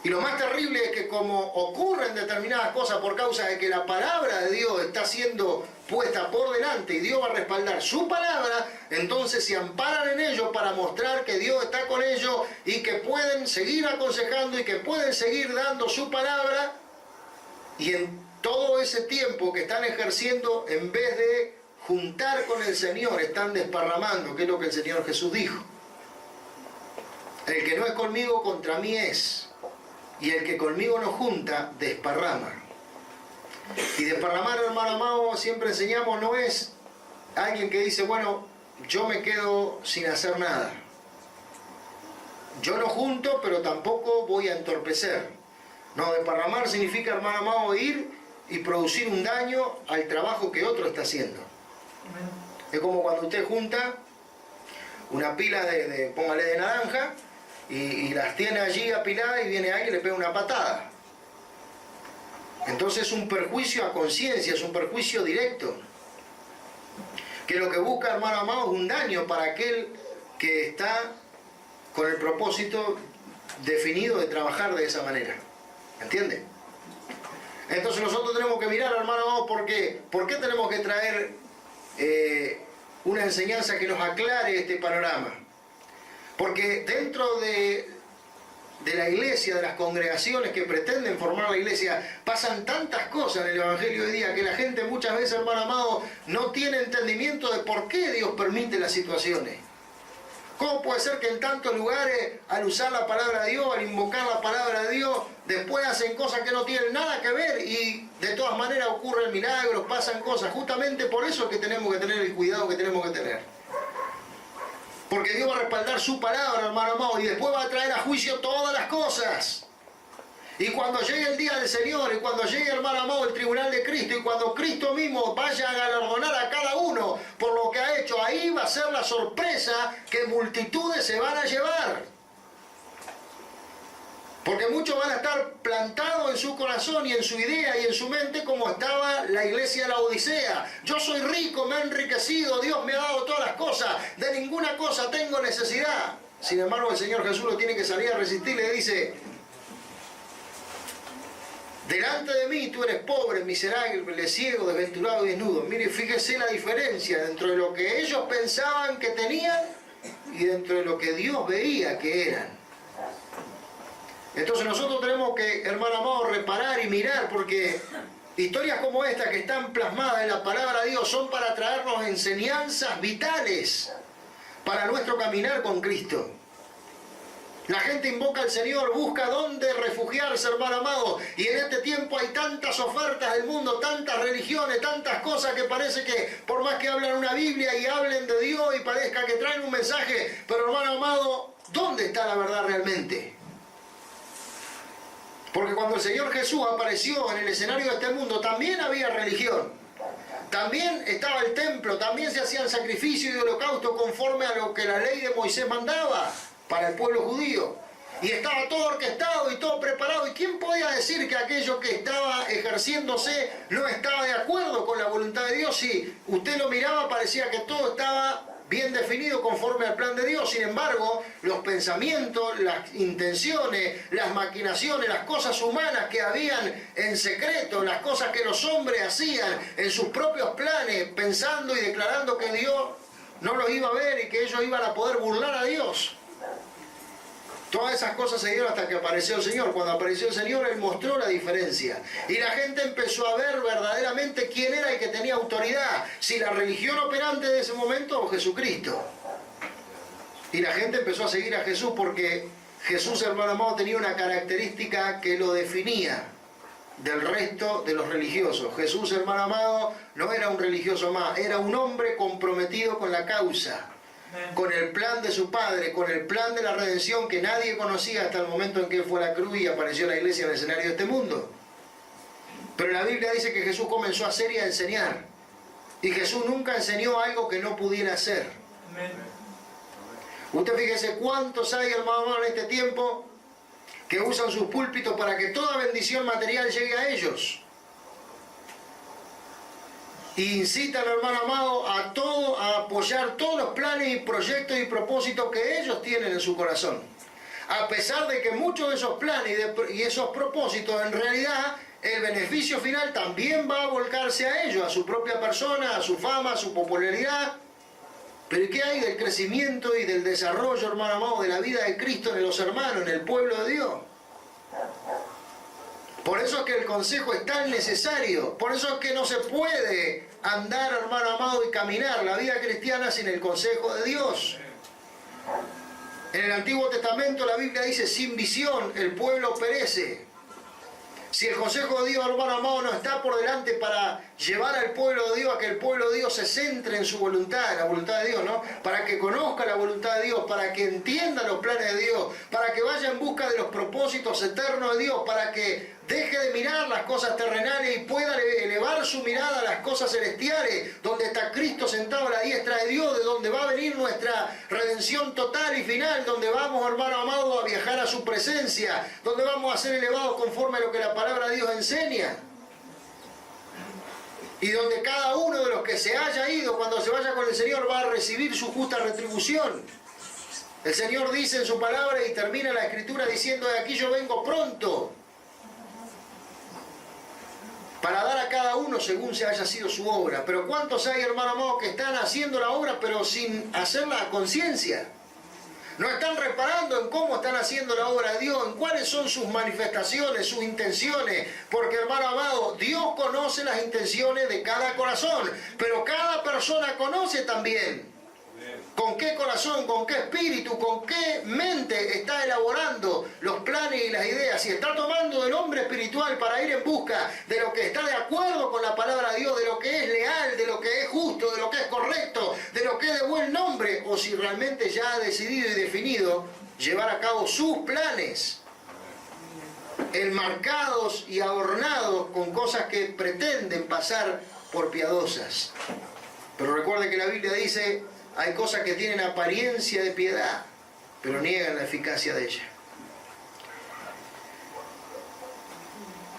Y lo más terrible es que como ocurren determinadas cosas por causa de que la palabra de Dios está siendo puesta por delante y Dios va a respaldar su palabra, entonces se amparan en ello para mostrar que Dios está con ellos y que pueden seguir aconsejando y que pueden seguir dando su palabra. Y en todo ese tiempo que están ejerciendo, en vez de juntar con el Señor, están desparramando, que es lo que el Señor Jesús dijo. El que no es conmigo, contra mí es. Y el que conmigo no junta, desparrama. Y desparramar, hermano amado, siempre enseñamos, no es alguien que dice, bueno, yo me quedo sin hacer nada. Yo no junto, pero tampoco voy a entorpecer. No, desparramar significa, hermano amado, ir y producir un daño al trabajo que otro está haciendo. Es como cuando usted junta una pila póngale de naranja, y las tiene allí apiladas y viene alguien y le pega una patada. Entonces es un perjuicio a conciencia, es un perjuicio directo. Que lo que busca, hermano amado, es un daño para aquel que está con el propósito definido de trabajar de esa manera. ¿Entiende? Entonces nosotros tenemos que mirar, hermano amado, ¿por qué? ¿Por qué tenemos que traer una enseñanza que nos aclare este panorama? Porque dentro de la iglesia, de las congregaciones que pretenden formar la iglesia, pasan tantas cosas en el Evangelio hoy día que la gente muchas veces, hermano amado, no tiene entendimiento de por qué Dios permite las situaciones. ¿Cómo puede ser que en tantos lugares, al usar la palabra de Dios, al invocar la palabra de Dios, después hacen cosas que no tienen nada que ver y de todas maneras ocurren milagros, pasan cosas? Justamente por eso es que tenemos que tener el cuidado que tenemos que tener. Porque Dios va a respaldar su palabra, hermano amado, y después va a traer a juicio todas las cosas. Y cuando llegue el día del Señor, y cuando llegue, hermano amado, el tribunal de Cristo, y cuando Cristo mismo vaya a galardonar a cada uno por lo que ha hecho, ahí va a ser la sorpresa que multitudes se van a llevar. Porque muchos van a estar plantados en su corazón y en su idea y en su mente como estaba la iglesia de la Odisea. Yo soy rico, me he enriquecido, Dios me ha dado todas las cosas, de ninguna cosa tengo necesidad. Sin embargo, el Señor Jesús lo tiene que salir a resistir y le dice: delante de mí tú eres pobre, miserable, ciego, desventurado y desnudo. Mire, fíjese la diferencia dentro de lo que ellos pensaban que tenían y dentro de lo que Dios veía que eran. Entonces nosotros tenemos que, hermano amado, reparar y mirar, porque historias como estas que están plasmadas en la palabra de Dios son para traernos enseñanzas vitales para nuestro caminar con Cristo. La gente invoca al Señor, busca dónde refugiarse, hermano amado, y en este tiempo hay tantas ofertas del mundo, tantas religiones, tantas cosas que parece que por más que hablan una Biblia y hablen de Dios y parezca que traen un mensaje, pero hermano amado, ¿dónde está la verdad realmente? Porque cuando el Señor Jesús apareció en el escenario de este mundo, también había religión. También estaba el templo, también se hacían sacrificios y holocaustos conforme a lo que la ley de Moisés mandaba para el pueblo judío. Y estaba todo orquestado y todo preparado. ¿Y quién podía decir que aquello que estaba ejerciéndose no estaba de acuerdo con la voluntad de Dios? Si usted lo miraba, parecía que todo estaba bien definido conforme al plan de Dios. Sin embargo, los pensamientos, las intenciones, las maquinaciones, las cosas humanas que habían en secreto, las cosas que los hombres hacían en sus propios planes, pensando y declarando que Dios no los iba a ver y que ellos iban a poder burlar a Dios. Todas esas cosas se dieron hasta que apareció el Señor. Cuando apareció el Señor, Él mostró la diferencia. Y la gente empezó a ver verdaderamente quién era el que tenía autoridad. Si la religión operante de ese momento o Jesucristo. Y la gente empezó a seguir a Jesús porque Jesús, hermano amado, tenía una característica que lo definía del resto de los religiosos. Jesús, hermano amado, no era un religioso más. Era un hombre comprometido con la causa, con el plan de su Padre, con el plan de la redención que nadie conocía hasta el momento en que fue a la cruz y apareció la iglesia en el escenario de este mundo. Pero la Biblia dice que Jesús comenzó a hacer y a enseñar. Y Jesús nunca enseñó algo que no pudiera hacer. Usted fíjese cuántos hay, hermano, en este tiempo que usan sus púlpitos para que toda bendición material llegue a ellos. Y incitan, hermano amado, a apoyar todos los planes y proyectos y propósitos que ellos tienen en su corazón. A pesar de que muchos de esos planes y esos propósitos, en realidad, el beneficio final también va a volcarse a ellos, a su propia persona, a su fama, a su popularidad. Pero ¿qué hay del crecimiento y del desarrollo, hermano amado, de la vida de Cristo en los hermanos, en el pueblo de Dios? Por eso es que el consejo es tan necesario. Por eso es que no se puede andar, hermano amado, y caminar la vida cristiana sin el consejo de Dios. En el Antiguo Testamento la Biblia dice: sin visión el pueblo perece. Si el consejo de Dios, hermano amado, no está por delante para llevar al pueblo de Dios a que el pueblo de Dios se centre en su voluntad, en la voluntad de Dios, ¿no? Para que conozca la voluntad de Dios, para que entienda los planes de Dios, para que vaya en busca de los propósitos eternos de Dios, para que deje de mirar las cosas terrenales y pueda elevar su mirada a las cosas celestiales, donde está Cristo sentado a la diestra de Dios, de donde va a venir nuestra redención total y final, donde vamos, hermano amado, a viajar a su presencia, donde vamos a ser elevados conforme a lo que la palabra de Dios enseña. Y donde cada uno de los que se haya ido, cuando se vaya con el Señor, va a recibir su justa retribución. El Señor dice en su palabra, y termina la Escritura diciendo: de aquí yo vengo pronto. para dar a cada uno según se haya sido su obra. Pero ¿cuántos hay, hermano amado, que están haciendo la obra pero sin hacerla a conciencia? No están reparando en cómo están haciendo la obra de Dios, en cuáles son sus manifestaciones, sus intenciones. Porque, hermano amado, Dios conoce las intenciones de cada corazón, pero cada persona conoce también con qué corazón, con qué espíritu, con qué mente está elaborando los planes y las ideas. Si está tomando del hombre espiritual para ir en busca de lo que está de acuerdo con la palabra de Dios, de lo que es leal, de lo que es justo, de lo que es correcto, de lo que es de buen nombre, o si realmente ya ha decidido y definido llevar a cabo sus planes, enmarcados y adornados con cosas que pretenden pasar por piadosas. Pero recuerde que la Biblia dice: hay cosas que tienen apariencia de piedad, pero niegan la eficacia de ella.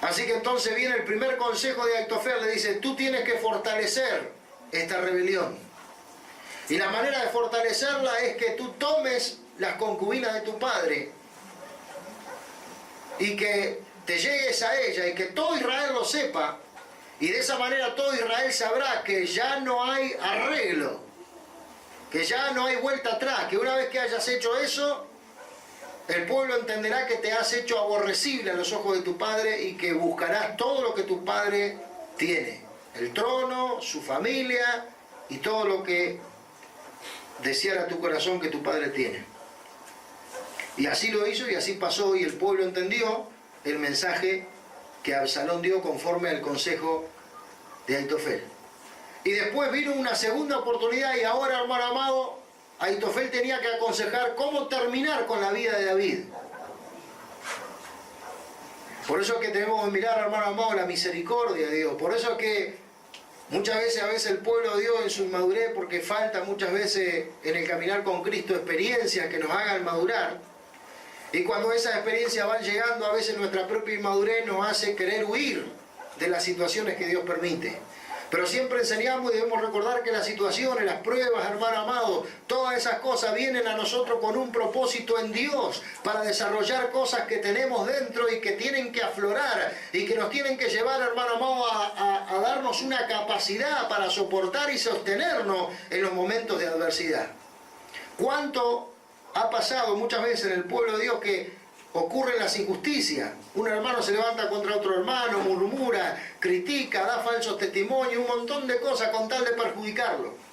Así que entonces viene el primer consejo de Aitofel, le dice: tú tienes que fortalecer esta rebelión. Y la manera de fortalecerla es que tú tomes las concubinas de tu padre y que te llegues a ella y que todo Israel lo sepa, y de esa manera todo Israel sabrá que ya no hay arreglo, que ya no hay vuelta atrás, que una vez que hayas hecho eso, el pueblo entenderá que te has hecho aborrecible a los ojos de tu padre y que buscarás todo lo que tu padre tiene, el trono, su familia y todo lo que deseara tu corazón que tu padre tiene. Y así lo hizo y así pasó, y el pueblo entendió el mensaje que Absalón dio conforme al consejo de Aitofel. Y después vino una segunda oportunidad, y ahora, hermano amado, Aitofel tenía que aconsejar cómo terminar con la vida de David. Por eso es que tenemos que mirar, hermano amado, la misericordia de Dios. Por eso es que muchas veces el pueblo de Dios en su inmadurez, porque falta muchas veces en el caminar con Cristo experiencias que nos hagan madurar. Y cuando esas experiencias van llegando, a veces nuestra propia inmadurez nos hace querer huir de las situaciones que Dios permite. Pero siempre enseñamos y debemos recordar que las situaciones, las pruebas, hermano amado, todas esas cosas vienen a nosotros con un propósito en Dios, para desarrollar cosas que tenemos dentro y que tienen que aflorar y que nos tienen que llevar, hermano amado, a darnos una capacidad para soportar y sostenernos en los momentos de adversidad. ¿Cuánto ha pasado muchas veces en el pueblo de Dios que ocurren las injusticias? Un hermano se levanta contra otro hermano, murmura, critica, da falsos testimonios, un montón de cosas con tal de perjudicarlo.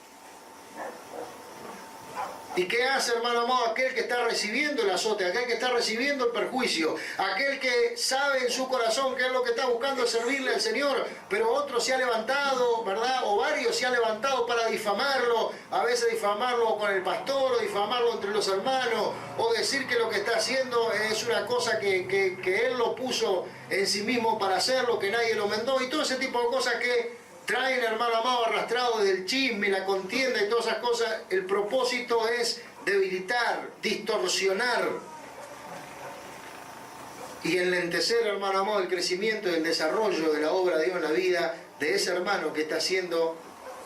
¿Y qué hace, hermano amado, aquel que está recibiendo el azote, aquel que está recibiendo el perjuicio, aquel que sabe en su corazón que es lo que está buscando es servirle al Señor, pero otro se ha levantado, ¿verdad? O varios se han levantado para difamarlo, a veces difamarlo con el pastor, o difamarlo entre los hermanos, o decir que lo que está haciendo es una cosa que él lo puso en sí mismo para hacerlo, que nadie lo mandó, y todo ese tipo de cosas que traen, hermano amado, arrastrado del chisme, la contienda y todas esas cosas. El propósito es debilitar, distorsionar y enlentecer, hermano amado, el crecimiento y el desarrollo de la obra de Dios en la vida de ese hermano que está siendo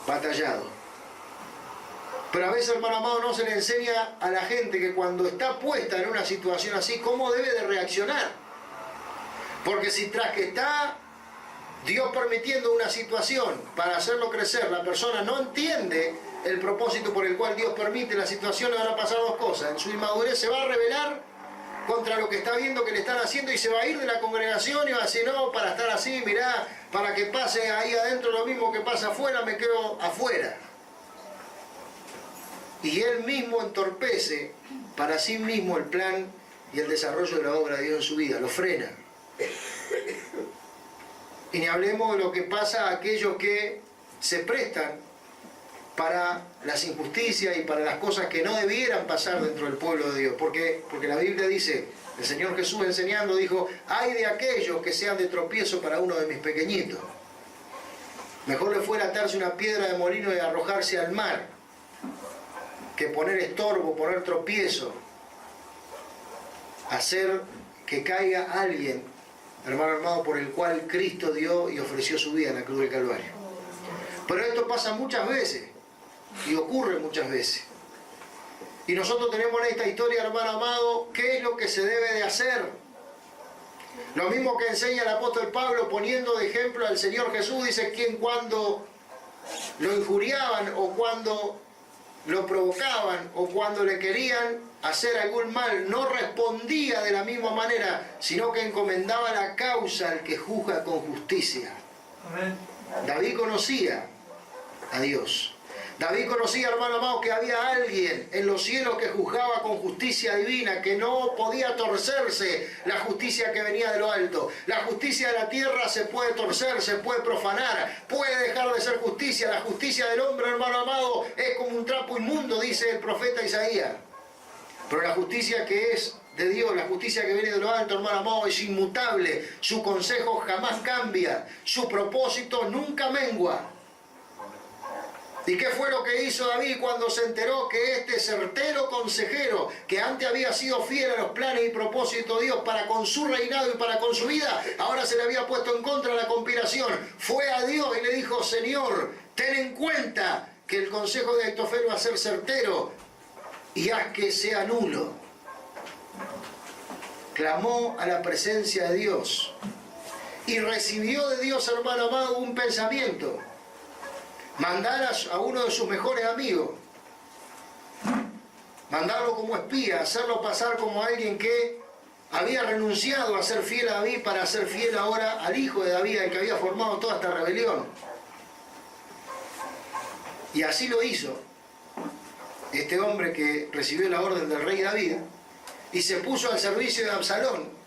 batallado. Pero a veces, hermano amado, no se le enseña a la gente que cuando está puesta en una situación así, cómo debe de reaccionar. Porque si tras que está Dios permitiendo una situación para hacerlo crecer, la persona no entiende el propósito por el cual Dios permite la situación, le van a pasar dos cosas. En su inmadurez se va a rebelar contra lo que está viendo que le están haciendo y se va a ir de la congregación y va a decir: no, para estar así, mirá, para que pase ahí adentro lo mismo que pasa afuera, me quedo afuera. Y él mismo entorpece para sí mismo el plan y el desarrollo de la obra de Dios en su vida, lo frena. Y ni hablemos de lo que pasa a aquellos que se prestan para las injusticias y para las cosas que no debieran pasar dentro del pueblo de Dios. Porque la Biblia dice, el Señor Jesús enseñando dijo: ay de aquellos que sean de tropiezo para uno de mis pequeñitos. Mejor le fuera atarse una piedra de molino y arrojarse al mar, que poner estorbo, poner tropiezo, hacer que caiga alguien, hermano amado, por el cual Cristo dio y ofreció su vida en la cruz del Calvario. Pero esto pasa muchas veces y ocurre muchas veces. Y nosotros tenemos en esta historia, hermano amado, qué es lo que se debe de hacer Lo mismo que enseña el apóstol Pablo poniendo de ejemplo al Señor Jesús, dice quien cuando lo injuriaban o cuando lo provocaban o cuando le querían hacer algún mal, no respondía de la misma manera, sino que encomendaba la causa al que juzga con justicia. Amén. David conocía a Dios. David conocía, hermano amado, que había alguien en los cielos que juzgaba con justicia divina, que no podía torcerse la justicia que venía de lo alto. La justicia de la tierra se puede torcer, se puede profanar, puede dejar de ser justicia. La justicia del hombre, hermano amado, es como un trapo inmundo, dice el profeta Isaías. Pero la justicia que es de Dios, la justicia que viene de lo alto, hermano amado, es inmutable. Su consejo jamás cambia, su propósito nunca mengua. ¿Y qué fue lo que hizo David cuando se enteró que este certero consejero, que antes había sido fiel a los planes y propósitos de Dios para con su reinado y para con su vida, ahora se le había puesto en contra de la conspiración? Fue a Dios y le dijo: Señor, ten en cuenta que el consejo de Aitofel va a ser certero y haz que sea nulo. Clamó a la presencia de Dios y recibió de Dios, hermano amado, un pensamiento. Mandar a uno de sus mejores amigos, mandarlo como espía, hacerlo pasar como alguien que había renunciado a ser fiel a David para ser fiel ahora al hijo de David, el que había formado toda esta rebelión. Y así lo hizo este hombre que recibió la orden del rey David y se puso al servicio de Absalón.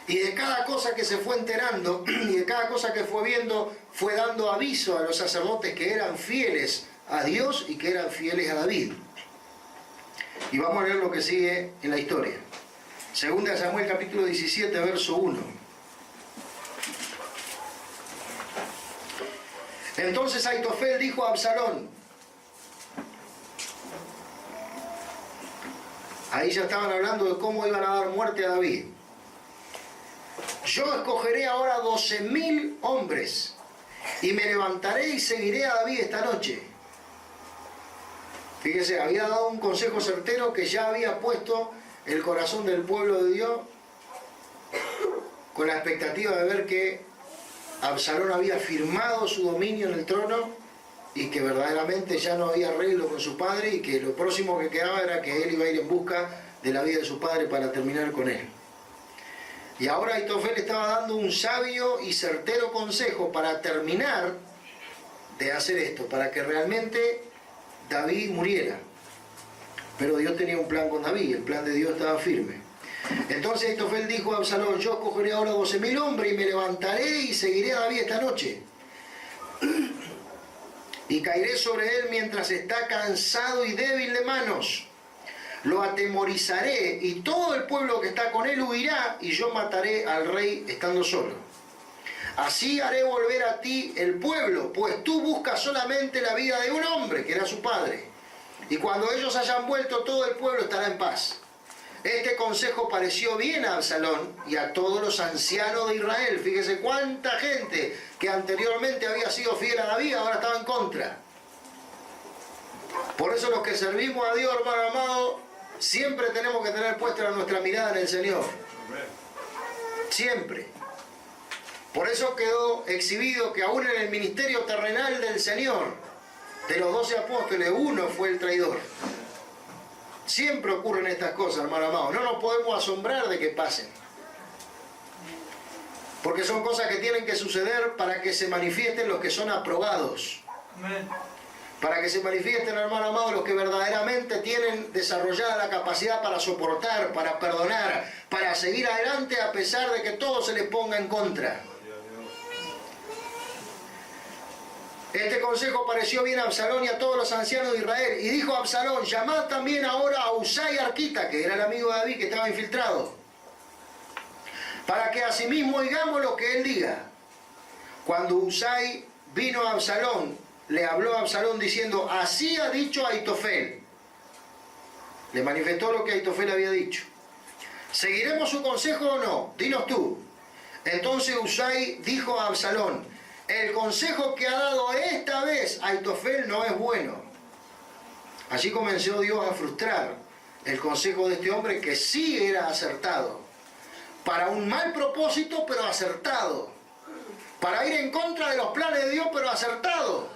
Y de cada cosa que se fue enterando y de cada cosa que fue viendo, fue dando aviso a los sacerdotes que eran fieles a Dios y que eran fieles a David. Y vamos a leer lo que sigue en la historia. Segunda de Samuel capítulo 17, verso 1. Entonces Aitofel dijo a Absalón, ahí ya estaban hablando de cómo iban a dar muerte a David: yo escogeré ahora 12.000 hombres y me levantaré y seguiré a David esta noche. Fíjese, había dado un consejo certero que ya había puesto el corazón del pueblo de Dios con la expectativa de ver que Absalón había firmado su dominio en el trono y que verdaderamente ya no había arreglo con su padre y que lo próximo que quedaba era que él iba a ir en busca de la vida de su padre para terminar con él. Y ahora Aitofel estaba dando un sabio y certero consejo para terminar de hacer esto, para que realmente David muriera. Pero Dios tenía un plan con David, el plan de Dios estaba firme. Entonces Aitofel dijo a Absalón: yo escogeré ahora 12.000 hombres y me levantaré y seguiré a David esta noche. Y caeré sobre él mientras está cansado y débil de manos. Lo atemorizaré y todo el pueblo que está con él huirá y yo mataré al rey estando solo. Así haré volver a ti el pueblo, pues tú buscas solamente la vida de un hombre, que era su padre. Y cuando ellos hayan vuelto, todo el pueblo estará en paz. Este consejo pareció bien a Absalón y a todos los ancianos de Israel. Fíjese cuánta gente que anteriormente había sido fiel a David ahora estaba en contra. Por eso los que servimos a Dios, hermano amado, siempre tenemos que tener puesta nuestra mirada en el Señor. Siempre. Por eso quedó exhibido que aún en el ministerio terrenal del Señor, de los 12 apóstoles, uno fue el traidor. Siempre ocurren estas cosas, hermano amado. No nos podemos asombrar de que pasen. Porque son cosas que tienen que suceder para que se manifiesten los que son aprobados. Amén. Para que se manifiesten, hermano amado, los que verdaderamente tienen desarrollada la capacidad para soportar, para perdonar, para seguir adelante a pesar de que todo se les ponga en contra. Este consejo pareció bien a Absalón y a todos los ancianos de Israel. Y dijo Absalón: llamad también ahora a Usai Arquita, que era el amigo de David que estaba infiltrado, para que asimismo oigamos lo que él diga. Cuando Usai vino a Absalón, le habló a Absalón diciendo: así ha dicho Aitofel. Le manifestó lo que Aitofel había dicho. ¿Seguiremos su consejo o no? Dinos tú. Entonces Usai dijo a Absalón: el consejo que ha dado esta vez Aitofel no es bueno. Allí comenzó Dios a frustrar el consejo de este hombre, que sí era acertado, para un mal propósito, pero acertado. Para ir en contra de los planes de Dios, pero acertado.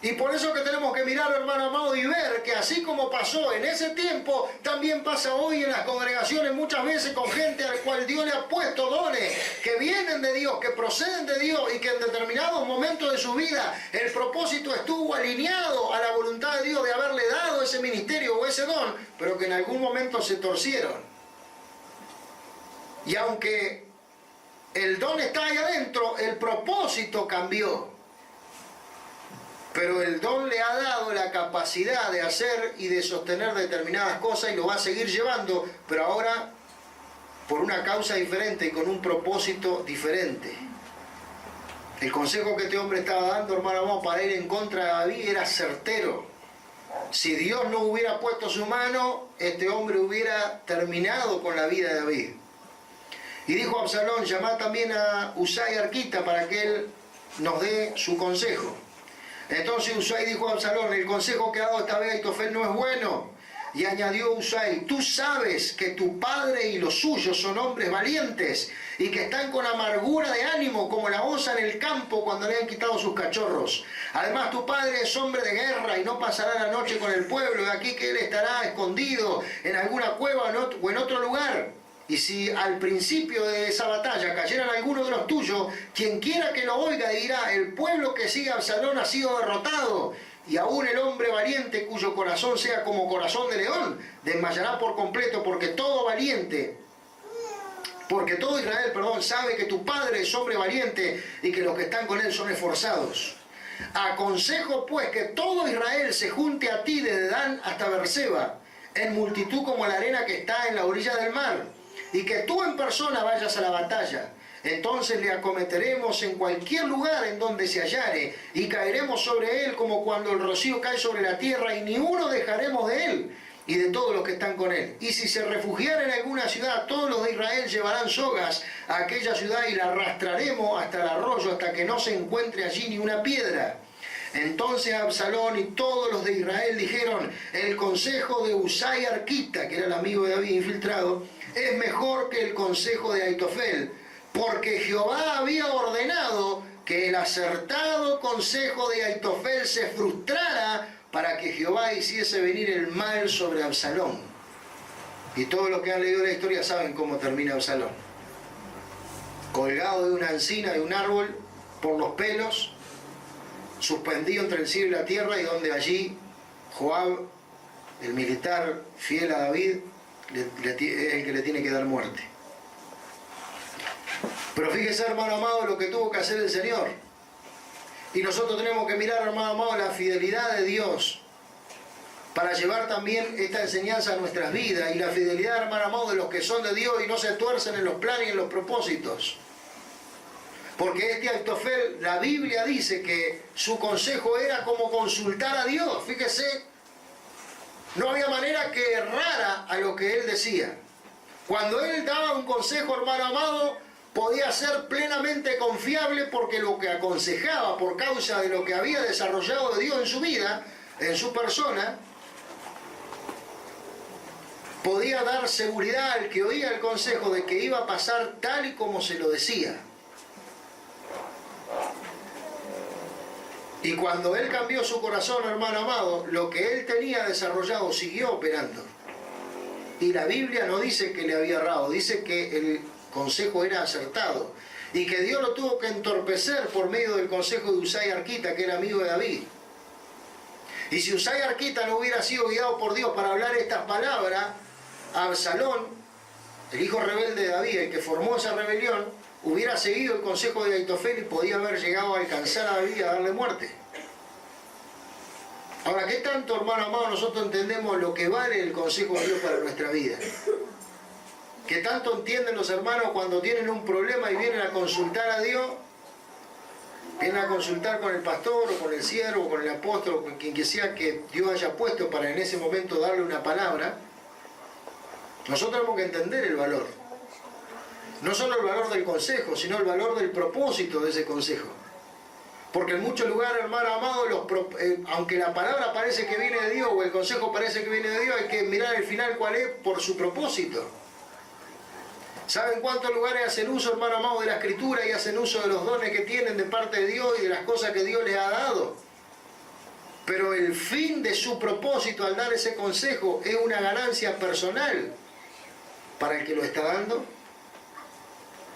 Y por eso que tenemos que mirar, hermano amado, y ver que así como pasó en ese tiempo, también pasa hoy en las congregaciones muchas veces con gente al cual Dios le ha puesto dones, que vienen de Dios, que proceden de Dios y que en determinados momentos de su vida el propósito estuvo alineado a la voluntad de Dios de haberle dado ese ministerio o ese don, pero que en algún momento se torcieron. Y aunque el don está ahí adentro, el propósito cambió. Pero el don le ha dado la capacidad de hacer y de sostener determinadas cosas y lo va a seguir llevando, pero ahora por una causa diferente y con un propósito diferente. El consejo que este hombre estaba dando, hermano amado, para ir en contra de David era certero. Si Dios no hubiera puesto su mano, este hombre hubiera terminado con la vida de David. Y dijo Absalón: llamad también a Usai Arquita para que él nos dé su consejo. Entonces Usai dijo a Absalón: el consejo que ha dado esta vez Aitofel no es bueno. Y añadió Usai: tú sabes que tu padre y los suyos son hombres valientes y que están con amargura de ánimo como la osa en el campo cuando le han quitado sus cachorros. Además tu padre es hombre de guerra y no pasará la noche con el pueblo, de aquí que él estará escondido en alguna cueva o en otro lugar. Y si al principio de esa batalla cayeran alguno de los tuyos, quien quiera que lo oiga dirá: el pueblo que sigue a Absalón ha sido derrotado, y aún el hombre valiente cuyo corazón sea como corazón de león, desmayará por completo, porque todo Israel, sabe que tu padre es hombre valiente y que los que están con él son esforzados. Aconsejo pues que todo Israel se junte a ti desde Dan hasta Berseba, en multitud como la arena que está en la orilla del mar, y que tú en persona vayas a la batalla. Entonces le acometeremos en cualquier lugar en donde se hallare, y caeremos sobre él como cuando el rocío cae sobre la tierra, y ni uno dejaremos de él y de todos los que están con él. Y si se refugiara en alguna ciudad, todos los de Israel llevarán sogas a aquella ciudad y la arrastraremos hasta el arroyo, hasta que no se encuentre allí ni una piedra. Entonces Absalón y todos los de Israel dijeron: el consejo de Usai Arquita, que era el amigo de David infiltrado, es mejor que el consejo de Aitofel, porque Jehová había ordenado que el acertado consejo de Aitofel se frustrara para que Jehová hiciese venir el mal sobre Absalón. Y todos los que han leído la historia saben cómo termina Absalón. Colgado de una encina de un árbol por los pelos, suspendido entre el cielo y la tierra, y donde allí Joab, el militar fiel a David, es el que le tiene que dar muerte. Pero fíjese, hermano amado, lo que tuvo que hacer el Señor. Y nosotros tenemos que mirar, hermano amado, la fidelidad de Dios para llevar también esta enseñanza a nuestras vidas, y la fidelidad, hermano amado, de los que son de Dios y no se tuercen en los planes y en los propósitos. Porque este Aitofel, la Biblia dice que su consejo era como consultar a Dios. Fíjese, no había manera que errara a lo que él decía. Cuando él daba un consejo, hermano amado, podía ser plenamente confiable, porque lo que aconsejaba por causa de lo que había desarrollado de Dios en su vida, en su persona, podía dar seguridad al que oía el consejo de que iba a pasar tal y como se lo decía. Y cuando él cambió su corazón, hermano amado, lo que él tenía desarrollado siguió operando. Y la Biblia no dice que le había errado, dice que el consejo era acertado. Y que Dios lo tuvo que entorpecer por medio del consejo de Usai Arquita, que era amigo de David. Y si Usai Arquita no hubiera sido guiado por Dios para hablar estas palabras, Absalón, el hijo rebelde de David, el que formó esa rebelión, hubiera seguido el consejo de Aitofel y podía haber llegado a alcanzar a David y a darle muerte. Ahora, ¿qué tanto, hermano amado, nosotros entendemos lo que vale el consejo de Dios para nuestra vida? ¿Qué tanto entienden los hermanos cuando tienen un problema y vienen a consultar a Dios? Vienen a consultar con el pastor o con el siervo o con el apóstol o con quien que sea que Dios haya puesto para en ese momento darle una palabra. Nosotros tenemos que entender el valor. No solo el valor del consejo, sino el valor del propósito de ese consejo. Porque en muchos lugares, hermano amado, aunque la palabra parece que viene de Dios o el consejo parece que viene de Dios, hay que mirar al final cuál es por su propósito. ¿Saben cuántos lugares hacen uso, hermano amado, de la Escritura y hacen uso de los dones que tienen de parte de Dios y de las cosas que Dios les ha dado? Pero el fin de su propósito al dar ese consejo es una ganancia personal para el que lo está dando.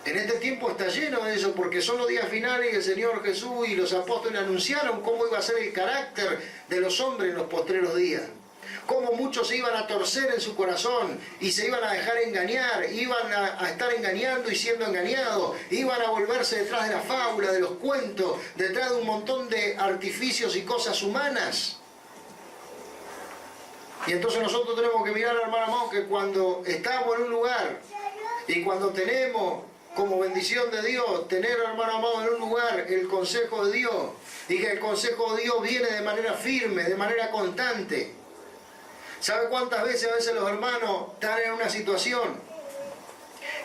En este tiempo está lleno de eso, porque son los días finales y el Señor Jesús y los apóstoles anunciaron cómo iba a ser el carácter de los hombres en los postreros días. Cómo muchos se iban a torcer en su corazón y se iban a dejar engañar, iban a estar engañando y siendo engañados, iban a volverse detrás de la fábula, de los cuentos, detrás de un montón de artificios y cosas humanas. Y entonces nosotros tenemos que mirar, hermano amado, que cuando estamos en un lugar y cuando tenemos como bendición de Dios, tener, hermano amado, en un lugar el consejo de Dios, y que el consejo de Dios viene de manera firme, de manera constante. ¿Sabe cuántas veces a veces los hermanos están en una situación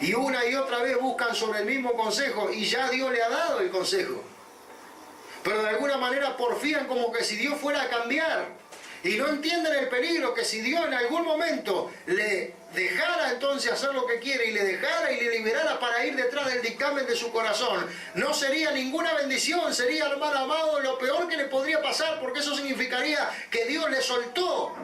y una y otra vez buscan sobre el mismo consejo y ya Dios le ha dado el consejo? Pero de alguna manera porfían como que si Dios fuera a cambiar y no entienden el peligro que si Dios en algún momento le dejara entonces hacer lo que quiere y le dejara y le liberara para ir detrás del dictamen de su corazón, no sería ninguna bendición, sería, hermano amado, lo peor que le podría pasar, porque eso significaría que Dios le soltó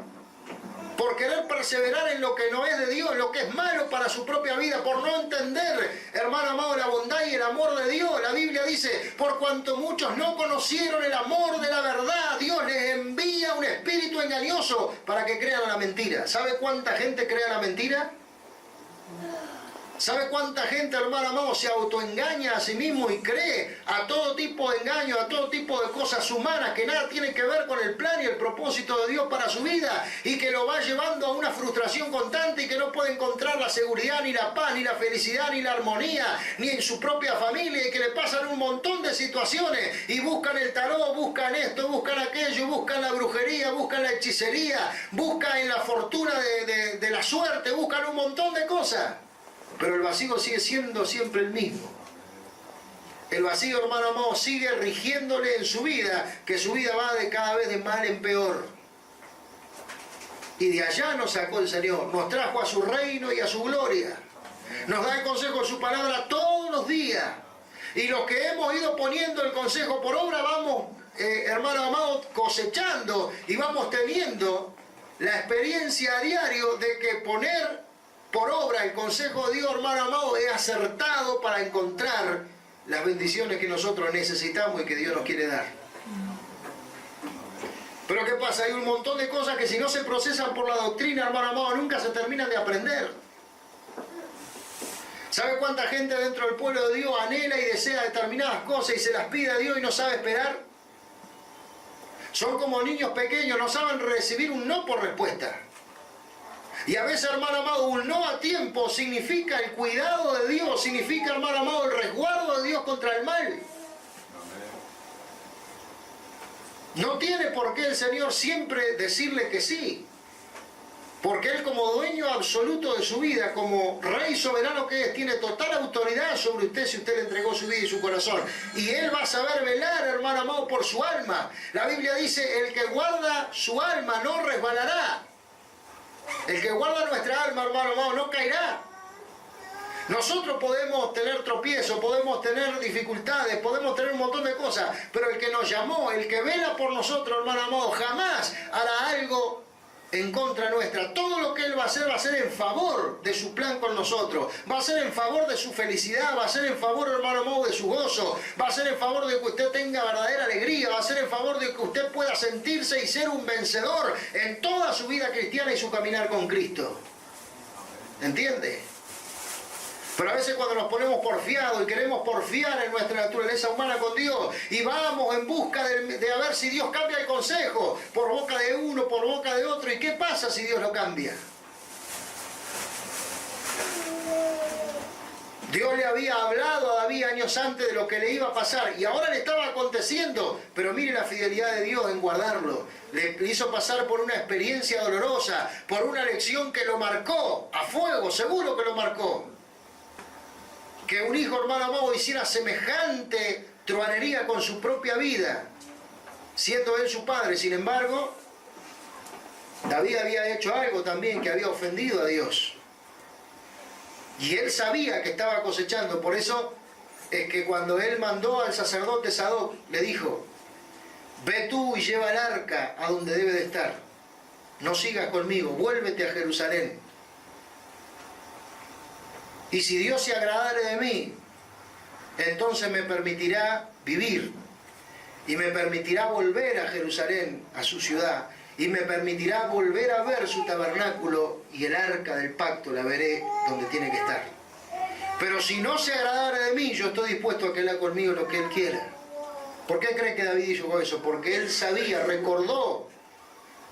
por querer perseverar en lo que no es de Dios, en lo que es malo para su propia vida, por no entender, hermano amado, la bondad y el amor de Dios. La Biblia dice, por cuanto muchos no conocieron el amor de la verdad, Dios les envía un espíritu engañoso para que crean la mentira. ¿Sabe cuánta gente crea la mentira? ¿Sabe cuánta gente, hermano amado, se autoengaña a sí mismo y cree a todo tipo de engaños, a todo tipo de cosas humanas que nada tienen que ver con el plan y el propósito de Dios para su vida, y que lo va llevando a una frustración constante y que no puede encontrar la seguridad, ni la paz, ni la felicidad, ni la armonía, ni en su propia familia, y que le pasan un montón de situaciones y buscan el tarot, buscan esto, buscan aquello, buscan la brujería, buscan la hechicería, buscan en la fortuna de la suerte, buscan un montón de cosas. Pero el vacío sigue siendo siempre el mismo. El vacío, hermano amado, sigue rigiéndole en su vida, que su vida va de cada vez de mal en peor. Y de allá nos sacó el Señor, nos trajo a su reino y a su gloria. Nos da el consejo de su palabra todos los días. Y los que hemos ido poniendo el consejo por obra, vamos, hermano amado, cosechando y vamos teniendo la experiencia a diario de que poner por obra el consejo de Dios, hermano amado, es acertado para encontrar las bendiciones que nosotros necesitamos y que Dios nos quiere dar. Pero ¿qué pasa? Hay un montón de cosas que si no se procesan por la doctrina, hermano amado, nunca se terminan de aprender. ¿Sabe cuánta gente dentro del pueblo de Dios anhela y desea determinadas cosas y se las pide a Dios y no sabe esperar? Son como niños pequeños, no saben recibir un no por respuesta. Y a veces, hermano amado, un no a tiempo significa el cuidado de Dios, significa, hermano amado, el resguardo de Dios contra el mal. No tiene por qué el Señor siempre decirle que sí, porque Él, como dueño absoluto de su vida, como Rey soberano que es, tiene total autoridad sobre usted si usted le entregó su vida y su corazón. Y Él va a saber velar, hermano amado, por su alma. La Biblia dice, el que guarda su alma no resbalará. El que guarda nuestra alma, hermano amado, no caerá. Nosotros podemos tener tropiezos, podemos tener dificultades, podemos tener un montón de cosas, pero el que nos llamó, el que vela por nosotros, hermano amado, jamás hará algo en contra nuestra. Todo lo que Él va a hacer en favor de su plan con nosotros, va a ser en favor de su felicidad, va a ser en favor, hermano amado, de su gozo, va a ser en favor de que usted tenga verdadera alegría, va a ser en favor de que usted pueda sentirse y ser un vencedor en toda su vida cristiana y su caminar con Cristo. ¿Entiende? Pero a veces cuando nos ponemos porfiados y queremos porfiar en nuestra naturaleza humana con Dios y vamos en busca de a ver si Dios cambia el consejo por boca de uno, por boca de otro, ¿y qué pasa si Dios lo cambia? Dios le había hablado a David años antes de lo que le iba a pasar y ahora le estaba aconteciendo, pero mire la fidelidad de Dios en guardarlo. Le hizo pasar por una experiencia dolorosa, por una lección que lo marcó a fuego, seguro que lo marcó. Que un hijo, hermano amado, hiciera semejante truhanería con su propia vida, siendo él su padre. Sin embargo, David había hecho algo también que había ofendido a Dios. Y él sabía que estaba cosechando, por eso es que cuando él mandó al sacerdote Sadoc, le dijo: ve tú y lleva el arca a donde debe de estar. No sigas conmigo, vuélvete a Jerusalén. Y si Dios se agradare de mí, entonces me permitirá vivir. Y me permitirá volver a Jerusalén, a su ciudad. Y me permitirá volver a ver su tabernáculo, y el arca del pacto la veré donde tiene que estar. Pero si no se agradare de mí, yo estoy dispuesto a que él haga conmigo lo que él quiera. ¿Por qué cree que David dijo eso? Porque él sabía, recordó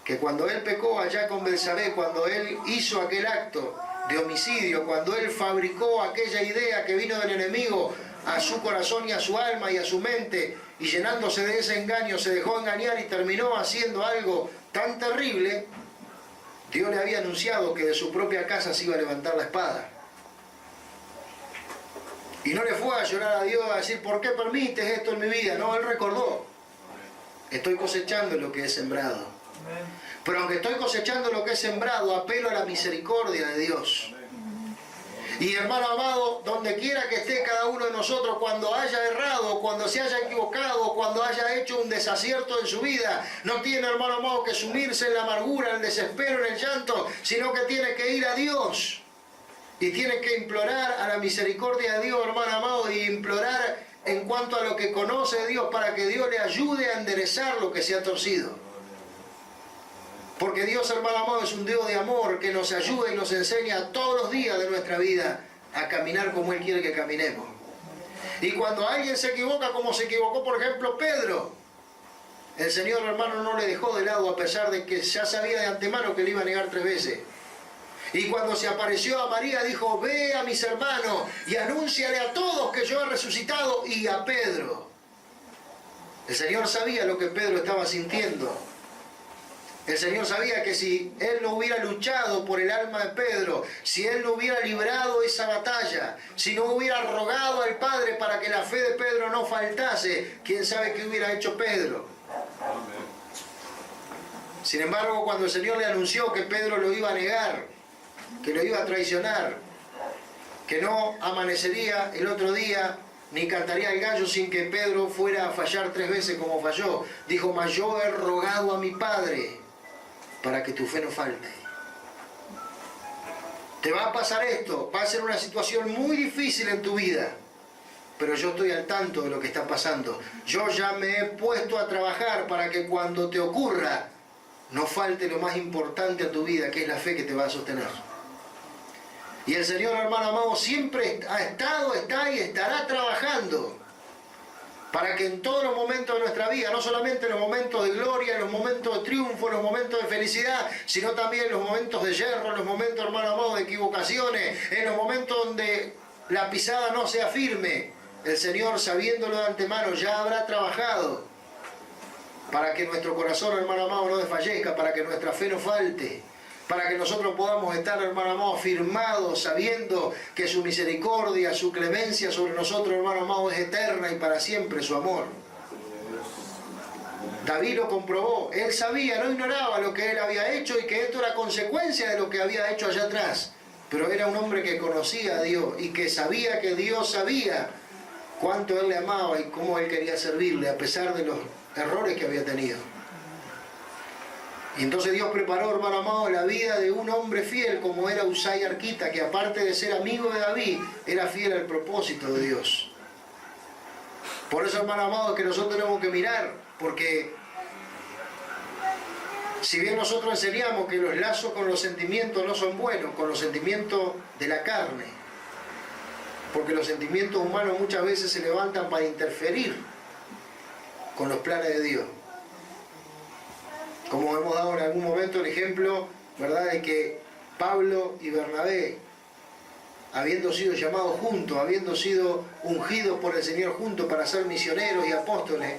que cuando él pecó allá con Betsabé, cuando él hizo aquel acto de homicidio, cuando él fabricó aquella idea que vino del enemigo a su corazón y a su alma y a su mente, y llenándose de ese engaño se dejó engañar y terminó haciendo algo tan terrible, Dios le había anunciado que de su propia casa se iba a levantar la espada. Y no le fue a llorar a Dios a decir: ¿por qué permites esto en mi vida? No, él recordó: estoy cosechando lo que he sembrado. Pero aunque estoy cosechando lo que he sembrado, apelo a la misericordia de Dios. Y hermano amado, donde quiera que esté cada uno de nosotros, cuando haya errado, cuando se haya equivocado, cuando haya hecho un desacierto en su vida, no tiene, hermano amado, que sumirse en la amargura, en el desespero, en el llanto, sino que tiene que ir a Dios. Y tiene que implorar a la misericordia de Dios, hermano amado, y implorar en cuanto a lo que conoce de Dios, para que Dios le ayude a enderezar lo que se ha torcido. Porque Dios, hermano amado, es un Dios de amor que nos ayuda y nos enseña todos los días de nuestra vida a caminar como Él quiere que caminemos. Y cuando alguien se equivoca, como se equivocó, por ejemplo, Pedro, el Señor, hermano, no le dejó de lado, a pesar de que ya sabía de antemano que le iba a negar 3 veces. Y cuando se apareció a María, dijo: ve a mis hermanos y anúnciale a todos que yo he resucitado, y a Pedro. El Señor sabía lo que Pedro estaba sintiendo. El Señor sabía que si Él no hubiera luchado por el alma de Pedro, si Él no hubiera librado esa batalla, si no hubiera rogado al Padre para que la fe de Pedro no faltase, ¿quién sabe qué hubiera hecho Pedro? Sin embargo, cuando el Señor le anunció que Pedro lo iba a negar, que lo iba a traicionar, que no amanecería el otro día, ni cantaría el gallo sin que Pedro fuera a fallar 3 veces como falló, dijo: mas yo he rogado a mi Padre para que tu fe no falte. Te va a pasar esto, va a ser una situación muy difícil en tu vida, pero yo estoy al tanto de lo que está pasando. Yo ya me he puesto a trabajar para que cuando te ocurra, no falte lo más importante a tu vida, que es la fe que te va a sostener. Y el Señor, hermano amado, siempre ha estado, está y estará trabajando para que en todos los momentos de nuestra vida, no solamente en los momentos de gloria, en los momentos de triunfo, en los momentos de felicidad, sino también en los momentos de yerro, en los momentos, hermano amado, de equivocaciones, en los momentos donde la pisada no sea firme, el Señor, sabiéndolo de antemano, ya habrá trabajado para que nuestro corazón, hermano amado, no desfallezca, para que nuestra fe no falte, para que nosotros podamos estar, hermano amado, firmados, sabiendo que su misericordia, su clemencia sobre nosotros, hermano amado, es eterna y para siempre su amor. David lo comprobó, él sabía, no ignoraba lo que él había hecho y que esto era consecuencia de lo que había hecho allá atrás. Pero era un hombre que conocía a Dios y que sabía que Dios sabía cuánto él le amaba y cómo él quería servirle, a pesar de los errores que había tenido. Y entonces Dios preparó, hermano amado, la vida de un hombre fiel como era Usai Arquita, que aparte de ser amigo de David, era fiel al propósito de Dios. Por eso, hermano amado, que nosotros tenemos que mirar, porque si bien nosotros enseñamos que los lazos con los sentimientos no son buenos, con los sentimientos de la carne, porque los sentimientos humanos muchas veces se levantan para interferir con los planes de Dios. Como hemos dado en algún momento el ejemplo, ¿verdad?, de que Pablo y Bernabé, habiendo sido llamados juntos, habiendo sido ungidos por el Señor juntos para ser misioneros y apóstoles,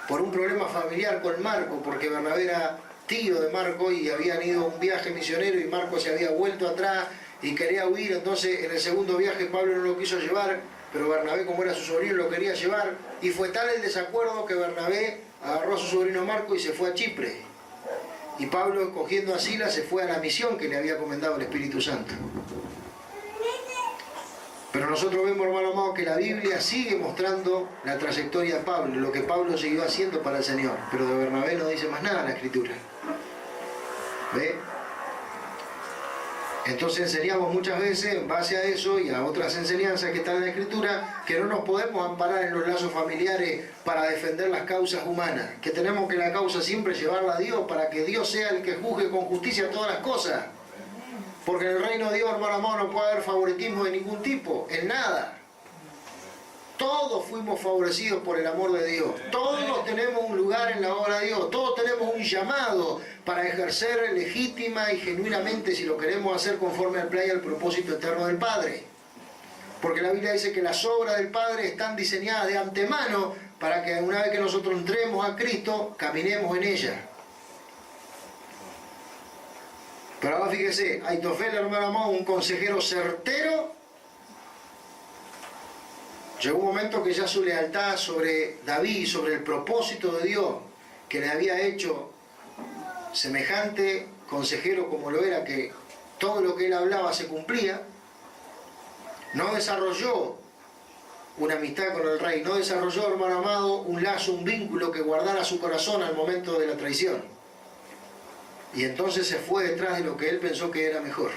por un problema familiar con Marco, porque Bernabé era tío de Marco y habían ido a un viaje misionero y Marco se había vuelto atrás y quería huir, entonces en el segundo viaje Pablo no lo quiso llevar, pero Bernabé, como era su sobrino, lo quería llevar, y fue tal el desacuerdo que Bernabé agarró a su sobrino Marco y se fue a Chipre. Y Pablo, cogiendo a Silas, se fue a la misión que le había encomendado el Espíritu Santo. Pero nosotros vemos, hermano amado, que la Biblia sigue mostrando la trayectoria de Pablo, lo que Pablo siguió haciendo para el Señor. Pero de Bernabé no dice más nada en la Escritura. ¿Ve? Entonces enseñamos muchas veces, en base a eso y a otras enseñanzas que están en la Escritura, que no nos podemos amparar en los lazos familiares para defender las causas humanas, que tenemos que la causa siempre llevarla a Dios para que Dios sea el que juzgue con justicia todas las cosas. Porque en el reino de Dios, hermano amado, no puede haber favoritismo de ningún tipo, en nada. Todos fuimos favorecidos por el amor de Dios. Todos tenemos un lugar en la obra de Dios. Todos tenemos un llamado para ejercer legítima y genuinamente, si lo queremos hacer conforme al plan y al propósito eterno del Padre. Porque la Biblia dice que las obras del Padre están diseñadas de antemano para que una vez que nosotros entremos a Cristo, caminemos en ellas. Pero ahora fíjese, Aitofel, hermano amado, un consejero certero. Llegó un momento que ya su lealtad sobre David, sobre el propósito de Dios que le había hecho semejante consejero como lo era, que todo lo que él hablaba se cumplía, no desarrolló una amistad con el rey, no desarrolló, hermano amado, un lazo, un vínculo que guardara su corazón al momento de la traición. Y entonces se fue detrás de lo que él pensó que era mejor.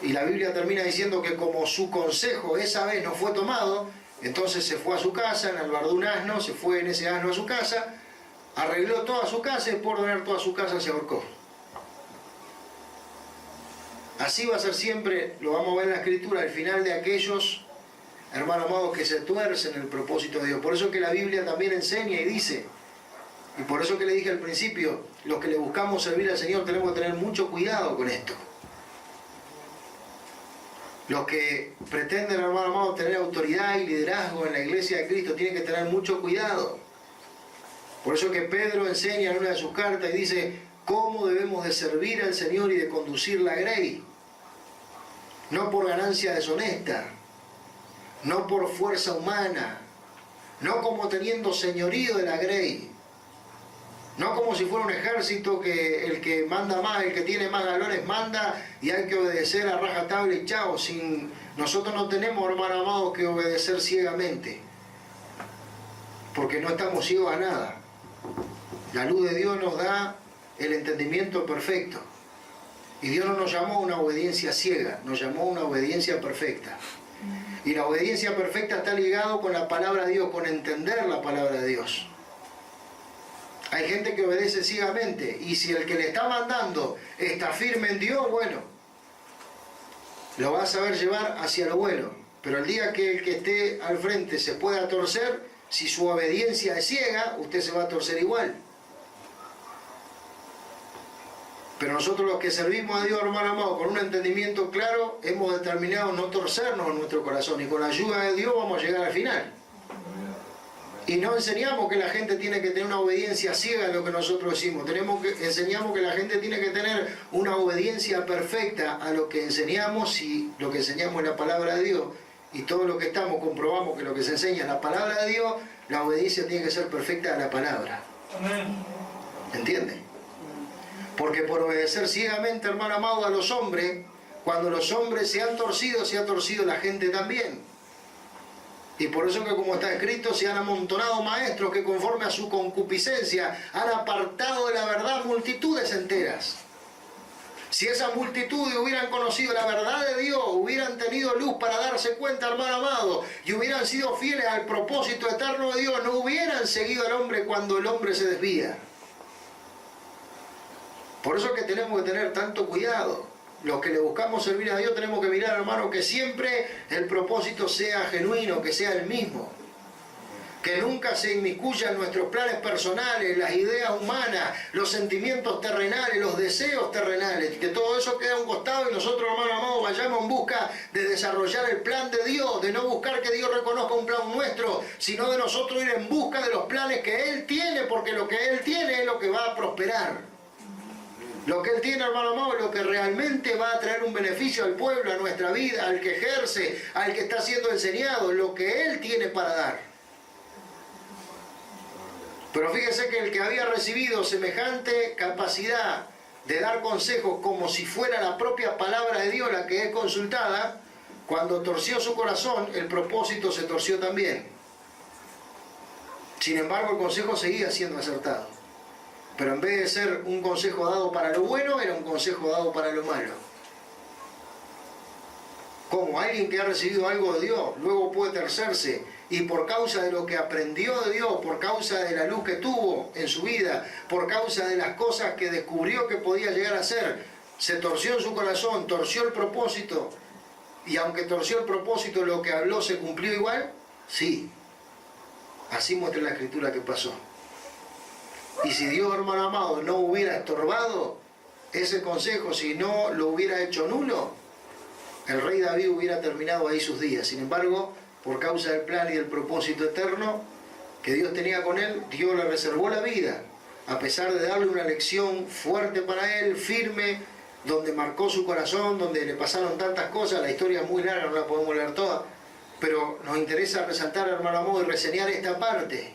Y la Biblia termina diciendo que como su consejo esa vez no fue tomado, entonces se fue a su casa, enalbardó un asno, se fue en ese asno a su casa, arregló toda su casa y por ordenar toda su casa se ahorcó. Así va a ser siempre, lo vamos a ver en la Escritura, al final de aquellos, hermanos amados, que se tuercen el propósito de Dios. Por eso que la Biblia también enseña y dice, y por eso que le dije al principio, los que le buscamos servir al Señor tenemos que tener mucho cuidado con esto. Los que pretenden, hermano amado, tener autoridad y liderazgo en la iglesia de Cristo tienen que tener mucho cuidado. Por eso que Pedro enseña en una de sus cartas y dice cómo debemos de servir al Señor y de conducir la grey. No por ganancia deshonesta, no por fuerza humana, no como teniendo señorío de la grey, no como si fuera un ejército que el que manda más, el que tiene más galones manda y hay que obedecer a rajatabla y chao. Nosotros no tenemos, hermano amado, que obedecer ciegamente, porque no estamos ciegos a nada. La luz de Dios nos da el entendimiento perfecto. Y Dios no nos llamó a una obediencia ciega, nos llamó a una obediencia perfecta. Y la obediencia perfecta está ligado con la palabra de Dios, con entender la palabra de Dios. Hay gente que obedece ciegamente, y si el que le está mandando está firme en Dios, bueno, lo va a saber llevar hacia lo bueno. Pero el día que el que esté al frente se pueda torcer, si su obediencia es ciega, usted se va a torcer igual. Pero nosotros los que servimos a Dios, hermano amado, con un entendimiento claro, hemos determinado no torcernos en nuestro corazón, y con la ayuda de Dios vamos a llegar al final. Y no enseñamos que la gente tiene que tener una obediencia ciega a lo que nosotros decimos. Enseñamos que la gente tiene que tener una obediencia perfecta a lo que enseñamos, y lo que enseñamos es la palabra de Dios. Y todo lo que estamos comprobamos que lo que se enseña es la palabra de Dios, la obediencia tiene que ser perfecta a la palabra. ¿Entiende? Porque por obedecer ciegamente, hermano amado, a los hombres, cuando los hombres se ha torcido la gente también. Y por eso que, como está escrito, se han amontonado maestros que conforme a su concupiscencia han apartado de la verdad multitudes enteras. Si esas multitudes hubieran conocido la verdad de Dios, hubieran tenido luz para darse cuenta, hermano amado, y hubieran sido fieles al propósito eterno de Dios, no hubieran seguido al hombre cuando el hombre se desvía. Por eso que tenemos que tener tanto cuidado. Los que le buscamos servir a Dios tenemos que mirar, hermano, que siempre el propósito sea genuino, que sea el mismo. Que nunca se inmiscuyan nuestros planes personales, las ideas humanas, los sentimientos terrenales, los deseos terrenales. Que todo eso quede a un costado y nosotros, hermano amado, vayamos en busca de desarrollar el plan de Dios, de no buscar que Dios reconozca un plan nuestro, sino de nosotros ir en busca de los planes que Él tiene, porque lo que Él tiene es lo que va a prosperar. Lo que Él tiene, hermano amado, es lo que realmente va a traer un beneficio al pueblo, a nuestra vida, al que ejerce, al que está siendo enseñado, lo que Él tiene para dar. Pero fíjese que el que había recibido semejante capacidad de dar consejos como si fuera la propia palabra de Dios la que es consultada, cuando torció su corazón, el propósito se torció también. Sin embargo, el consejo seguía siendo acertado. Pero en vez de ser un consejo dado para lo bueno, era un consejo dado para lo malo. Como alguien que ha recibido algo de Dios, luego puede tercerse, y por causa de lo que aprendió de Dios, por causa de la luz que tuvo en su vida, por causa de las cosas que descubrió que podía llegar a ser, se torció en su corazón, torció el propósito, y aunque torció el propósito, lo que habló se cumplió igual, sí. Así muestra la Escritura que pasó. Y si Dios, hermano amado, no hubiera estorbado ese consejo, si no lo hubiera hecho nulo, el rey David hubiera terminado ahí sus días. Sin embargo, por causa del plan y del propósito eterno que Dios tenía con él, Dios le reservó la vida, a pesar de darle una lección fuerte para él, firme, donde marcó su corazón, donde le pasaron tantas cosas. La historia es muy larga, no la podemos leer toda, pero nos interesa resaltar, hermano amado, y reseñar esta parte.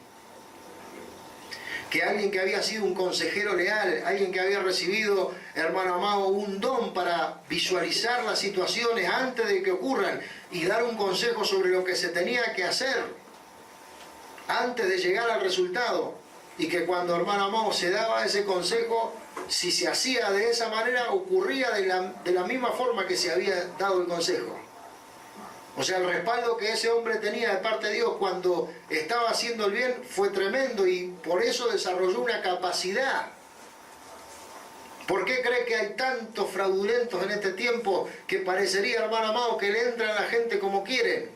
Que alguien que había sido un consejero leal, alguien que había recibido, hermano amado, un don para visualizar las situaciones antes de que ocurran y dar un consejo sobre lo que se tenía que hacer antes de llegar al resultado, y que cuando, hermano amado, se daba ese consejo, si se hacía de esa manera, ocurría de la misma forma que se había dado el consejo. O sea, el respaldo que ese hombre tenía de parte de Dios cuando estaba haciendo el bien fue tremendo, y por eso desarrolló una capacidad. ¿Por qué cree que hay tantos fraudulentos en este tiempo que parecería, hermano amado, que le entran a la gente como quieren?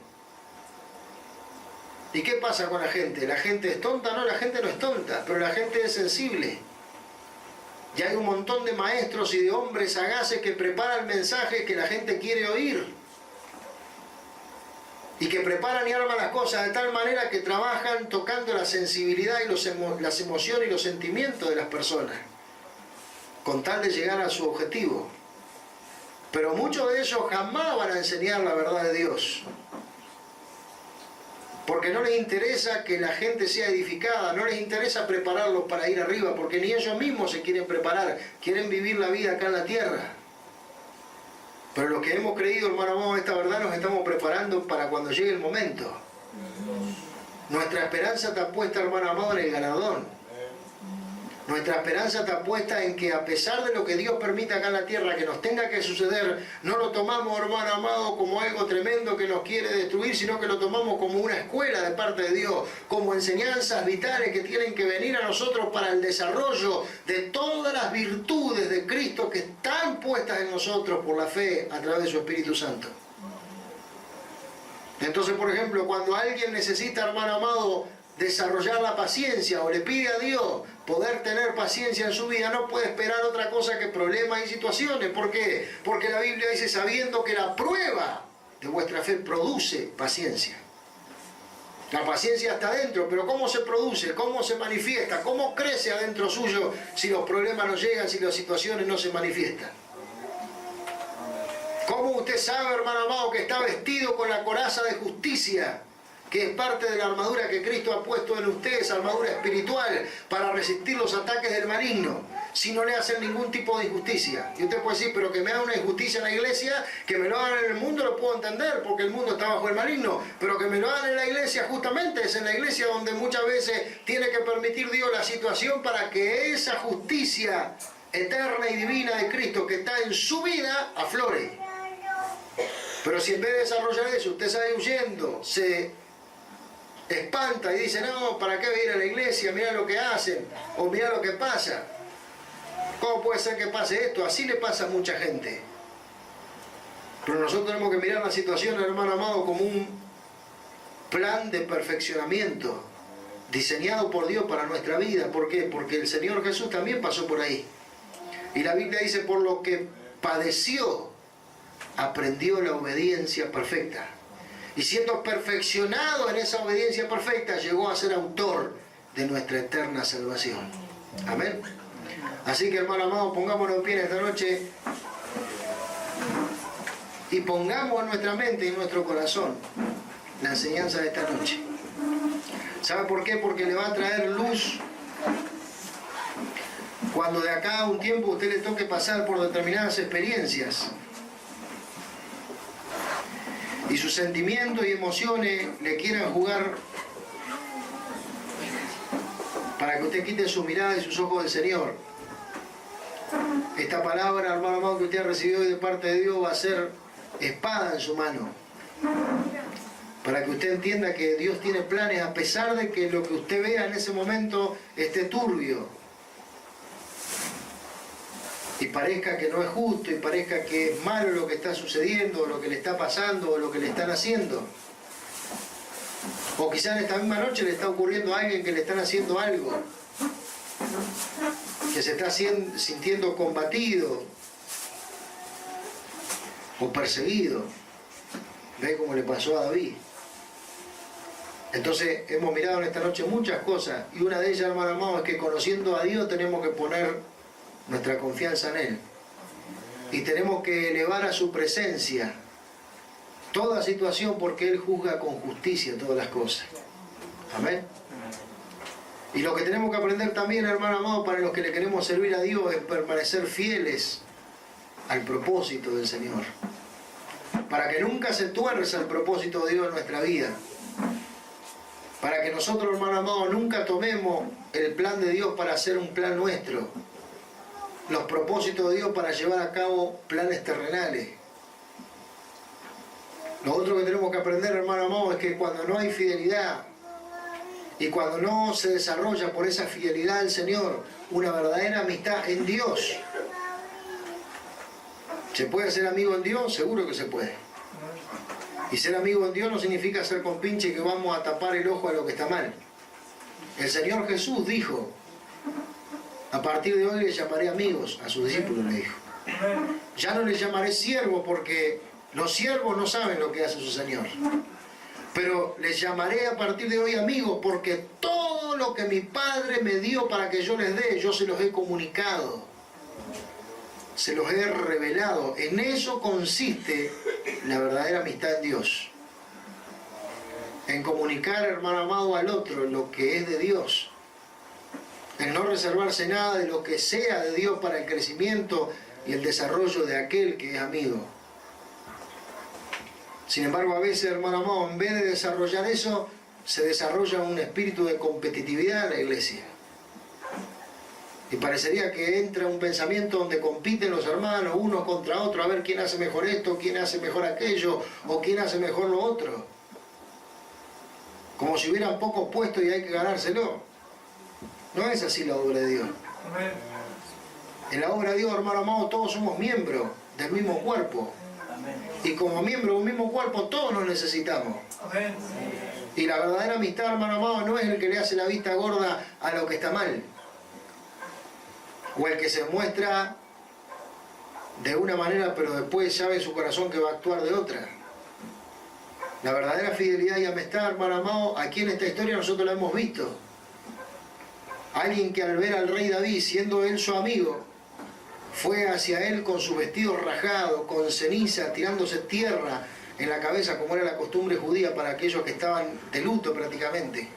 ¿Y qué pasa con la gente? ¿La gente es tonta? No, la gente no es tonta, pero la gente es sensible. Y hay un montón de maestros y de hombres sagaces que preparan mensajes que la gente quiere oír. Y que preparan y arman las cosas de tal manera que trabajan tocando la sensibilidad y las emociones y los sentimientos de las personas, con tal de llegar a su objetivo. Pero muchos de ellos jamás van a enseñar la verdad de Dios, porque no les interesa que la gente sea edificada, no les interesa prepararlos para ir arriba, porque ni ellos mismos se quieren preparar, quieren vivir la vida acá en la tierra. Pero los que hemos creído, hermano amado, esta verdad, nos estamos preparando para cuando llegue el momento. Nuestra esperanza está puesta, hermano amado, en el galardón. Nuestra esperanza está puesta en que, a pesar de lo que Dios permite acá en la tierra que nos tenga que suceder, no lo tomamos, hermano amado, como algo tremendo que nos quiere destruir, sino que lo tomamos como una escuela de parte de Dios, como enseñanzas vitales que tienen que venir a nosotros para el desarrollo de todas las virtudes de Cristo que están puestas en nosotros por la fe a través de su Espíritu Santo. Entonces, por ejemplo, cuando alguien necesita, hermano amado, desarrollar la paciencia, o le pide a Dios poder tener paciencia en su vida, no puede esperar otra cosa que problemas y situaciones. ¿Por qué? Porque la Biblia dice, sabiendo que la prueba de vuestra fe produce paciencia. La paciencia está adentro, pero ¿cómo se produce? ¿Cómo se manifiesta? ¿Cómo crece adentro suyo si los problemas no llegan, si las situaciones no se manifiestan? ¿Cómo usted sabe, hermano amado, que está vestido con la coraza de justicia, que es parte de la armadura que Cristo ha puesto en usted, esa armadura espiritual, para resistir los ataques del maligno, si no le hacen ningún tipo de injusticia? Y usted puede decir, pero que me hagan una injusticia en la iglesia, que me lo hagan en el mundo, lo puedo entender, porque el mundo está bajo el maligno, pero que me lo hagan en la iglesia, justamente es en la iglesia donde muchas veces tiene que permitir Dios la situación para que esa justicia eterna y divina de Cristo que está en su vida aflore. Pero si en vez de desarrollar eso, usted sale huyendo, se espanta y dice, no, ¿para qué voy a ir a la iglesia? Mirá lo que hacen, o mirá lo que pasa. ¿Cómo puede ser que pase esto? Así le pasa a mucha gente. Pero nosotros tenemos que mirar la situación, hermano amado, como un plan de perfeccionamiento diseñado por Dios para nuestra vida. ¿Por qué? Porque el Señor Jesús también pasó por ahí. Y la Biblia dice, por lo que padeció, aprendió la obediencia perfecta. Y siendo perfeccionado en esa obediencia perfecta, llegó a ser autor de nuestra eterna salvación. Amén. Así que, hermano amado, pongámonos en pie esta noche y pongamos en nuestra mente y en nuestro corazón la enseñanza de esta noche. ¿Sabe por qué? Porque le va a traer luz cuando de acá a un tiempo a usted le toque pasar por determinadas experiencias. y sus sentimientos y emociones le quieran jugar para que usted quite su mirada y sus ojos del Señor. Esta palabra, hermano amado, que usted ha recibido hoy de parte de Dios va a ser espada en su mano, para que usted entienda que Dios tiene planes a pesar de que lo que usted vea en ese momento esté turbio y parezca que no es justo y parezca que es malo lo que está sucediendo, o lo que le está pasando, o lo que le están haciendo. O quizás esta misma noche le está ocurriendo a alguien que le están haciendo algo, que se está sintiendo combatido o perseguido. ¿Ve cómo le pasó a David? Entonces hemos mirado en esta noche muchas cosas, y una de ellas, hermano amado, es que conociendo a Dios tenemos que poner nuestra confianza en Él y tenemos que elevar a su presencia toda situación, porque Él juzga con justicia todas las cosas. Amén. Y lo que tenemos que aprender también, hermano amado, para los que le queremos servir a Dios, es permanecer fieles al propósito del Señor, para que nunca se tuerza el propósito de Dios en nuestra vida, para que nosotros, hermano amado, nunca tomemos el plan de Dios para hacer un plan nuestro, los propósitos de Dios para llevar a cabo planes terrenales. Lo otro que tenemos que aprender, hermano amado, es que cuando no hay fidelidad y cuando no se desarrolla por esa fidelidad al Señor una verdadera amistad en Dios, ¿se puede ser amigo en Dios? Seguro que se puede. Y ser amigo en Dios no significa ser compinche que vamos a tapar el ojo a lo que está mal. El Señor Jesús dijo: a partir de hoy les llamaré amigos, a sus discípulos le dijo. Ya no les llamaré siervos, porque los siervos no saben lo que hace su Señor. Pero les llamaré a partir de hoy amigos, porque todo lo que mi Padre me dio para que yo les dé, yo se los he comunicado, se los he revelado. En eso consiste la verdadera amistad en Dios. En comunicar, hermano amado, al otro lo que es de Dios. En no reservarse nada de lo que sea de Dios para el crecimiento y el desarrollo de aquel que es amigo. Sin embargo, a veces, hermano amado, en vez de desarrollar eso, se desarrolla un espíritu de competitividad en la iglesia. Y parecería que entra un pensamiento donde compiten los hermanos unos contra otros, a ver quién hace mejor esto, quién hace mejor aquello, o quién hace mejor lo otro. Como si hubieran pocos puestos y hay que ganárselo. No es así la obra de Dios. En la obra de Dios, hermano amado, todos somos miembros del mismo cuerpo. Y como miembros de un mismo cuerpo, todos nos necesitamos. Y la verdadera amistad, hermano amado, no es el que le hace la vista gorda a lo que está mal, o el que se muestra de una manera pero después sabe en su corazón que va a actuar de otra. La verdadera fidelidad y amistad, hermano amado, aquí en esta historia nosotros la hemos visto. Alguien que al ver al rey David, siendo él su amigo, fue hacia él con su vestido rajado, con ceniza, tirándose tierra en la cabeza, como era la costumbre judía para aquellos que estaban de luto prácticamente,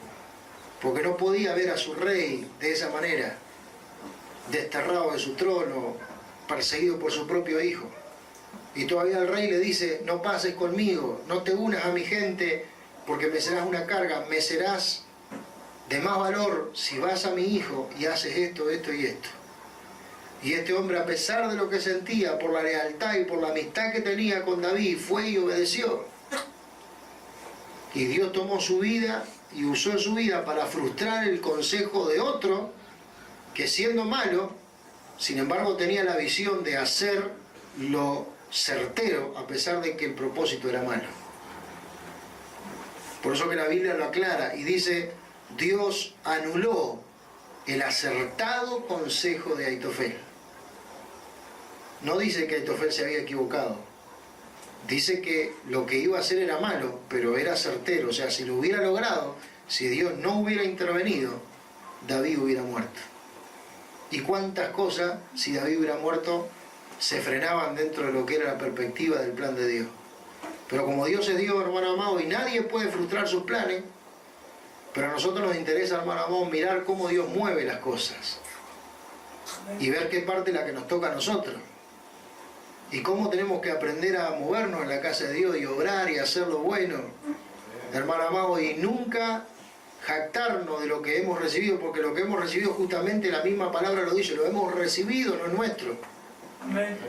porque no podía ver a su rey de esa manera, desterrado de su trono, perseguido por su propio hijo. Y todavía el rey le dice: no pases conmigo, no te unas a mi gente, porque me serás una carga, me serás de más valor si vas a mi hijo y haces esto, esto y esto. Y este hombre, a pesar de lo que sentía por la lealtad y por la amistad que tenía con David, fue y obedeció. Y Dios tomó su vida y usó su vida para frustrar el consejo de otro que, siendo malo, sin embargo tenía la visión de hacer lo certero a pesar de que el propósito era malo. Por eso que la Biblia lo aclara y dice: Dios anuló el acertado consejo de Aitofel. No dice que Aitofel se había equivocado. Dice que lo que iba a hacer era malo, pero era certero. O sea, si lo hubiera logrado, si Dios no hubiera intervenido, David hubiera muerto. ¿Y cuántas cosas, si David hubiera muerto, se frenaban dentro de lo que era la perspectiva del plan de Dios? Pero como Dios es Dios, hermano amado, y nadie puede frustrar sus planes, pero a nosotros nos interesa, hermano amado, mirar cómo Dios mueve las cosas y ver qué parte es la que nos toca a nosotros. y cómo tenemos que aprender a movernos en la casa de Dios y obrar y hacer lo bueno, hermano amado, y nunca jactarnos de lo que hemos recibido, porque lo que hemos recibido justamente la misma palabra lo dice, lo hemos recibido, no es nuestro.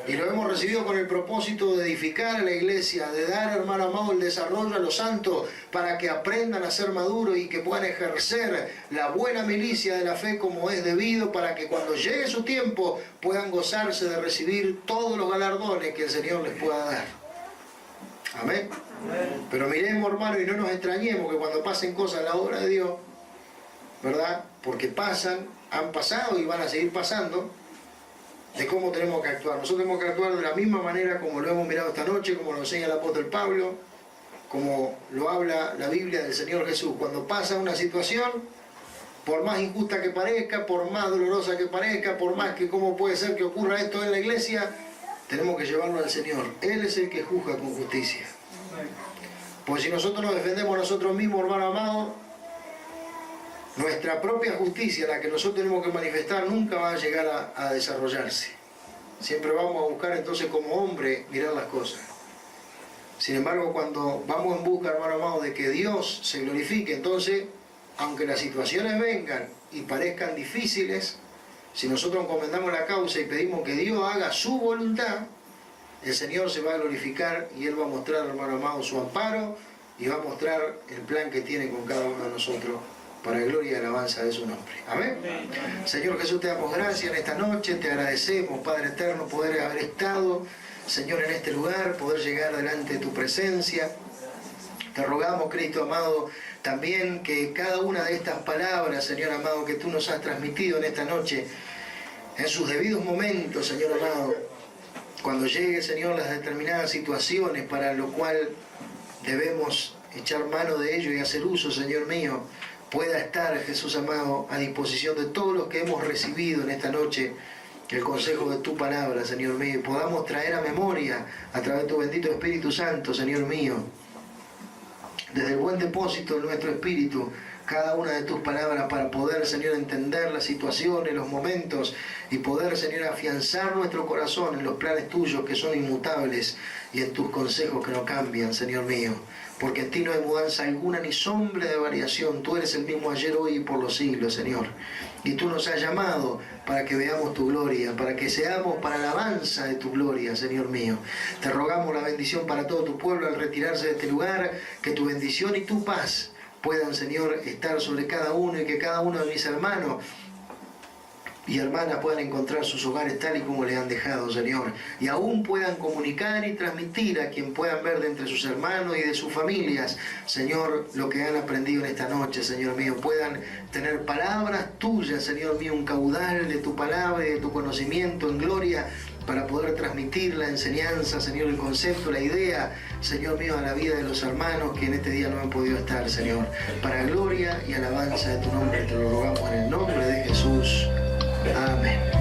Y lo hemos recibido con el propósito de edificar a la iglesia, de dar, hermano amado, el desarrollo a los santos para que aprendan a ser maduros y que puedan ejercer la buena milicia de la fe como es debido, para que cuando llegue su tiempo puedan gozarse de recibir todos los galardones que el Señor les pueda dar. Amén. Pero miremos, hermano, y no nos extrañemos que cuando pasen cosas en la obra de Dios, ¿verdad? Porque pasan, han pasado y van a seguir pasando, de cómo tenemos que actuar. Nosotros tenemos que actuar de la misma manera como lo hemos mirado esta noche, como lo enseña el apóstol Pablo, como lo habla la Biblia del Señor Jesús. Cuando pasa una situación, por más injusta que parezca, por más dolorosa que parezca, por más que cómo puede ser que ocurra esto en la iglesia, tenemos que llevarlo al Señor. Él es el que juzga con justicia. Pues si nosotros nos defendemos a nosotros mismos, hermano amado, nuestra propia justicia, la que nosotros tenemos que manifestar, nunca va a llegar a desarrollarse. Siempre vamos a buscar entonces como hombre mirar las cosas. Sin embargo, cuando vamos en busca, hermano amado, de que Dios se glorifique, entonces, aunque las situaciones vengan y parezcan difíciles, si nosotros encomendamos la causa y pedimos que Dios haga su voluntad, el Señor se va a glorificar y Él va a mostrar, hermano amado, su amparo y va a mostrar el plan que tiene con cada uno de nosotros, para gloria y alabanza de su nombre. Amén. Señor Jesús, te damos gracias en esta noche, te agradecemos, Padre eterno, poder haber estado, Señor, en este lugar, poder llegar delante de tu presencia. Te rogamos, Cristo amado, también que cada una de estas palabras, Señor amado, que tú nos has transmitido en esta noche, en sus debidos momentos, Señor amado, cuando llegue, Señor, las determinadas situaciones para lo cual debemos echar mano de ello y hacer uso, Señor mío, pueda estar, Jesús amado, a disposición de todos los que hemos recibido en esta noche el consejo de tu palabra, Señor mío, y podamos traer a memoria, a través de tu bendito Espíritu Santo, Señor mío, desde el buen depósito de nuestro espíritu, cada una de tus palabras, para poder, Señor, entender las situaciones, los momentos, y poder, Señor, afianzar nuestro corazón en los planes tuyos que son inmutables y en tus consejos que no cambian, Señor mío. Porque en ti no hay mudanza alguna ni sombra de variación. Tú eres el mismo ayer, hoy y por los siglos, Señor. Y tú nos has llamado para que veamos tu gloria, para que seamos para la alabanza de tu gloria, Señor mío. Te rogamos la bendición para todo tu pueblo al retirarse de este lugar, que tu bendición y tu paz puedan, Señor, estar sobre cada uno, y que cada uno de mis hermanos y hermanas puedan encontrar sus hogares tal y como le han dejado, Señor, y aún puedan comunicar y transmitir a quien puedan ver de entre sus hermanos y de sus familias, Señor, lo que han aprendido en esta noche, Señor mío, puedan tener palabras tuyas, Señor mío, un caudal de tu palabra y de tu conocimiento en gloria, para poder transmitir la enseñanza, Señor, el concepto, la idea, Señor mío, a la vida de los hermanos que en este día no han podido estar, Señor, para gloria y alabanza de tu nombre. Te lo rogamos en el nombre de Jesús. Amén.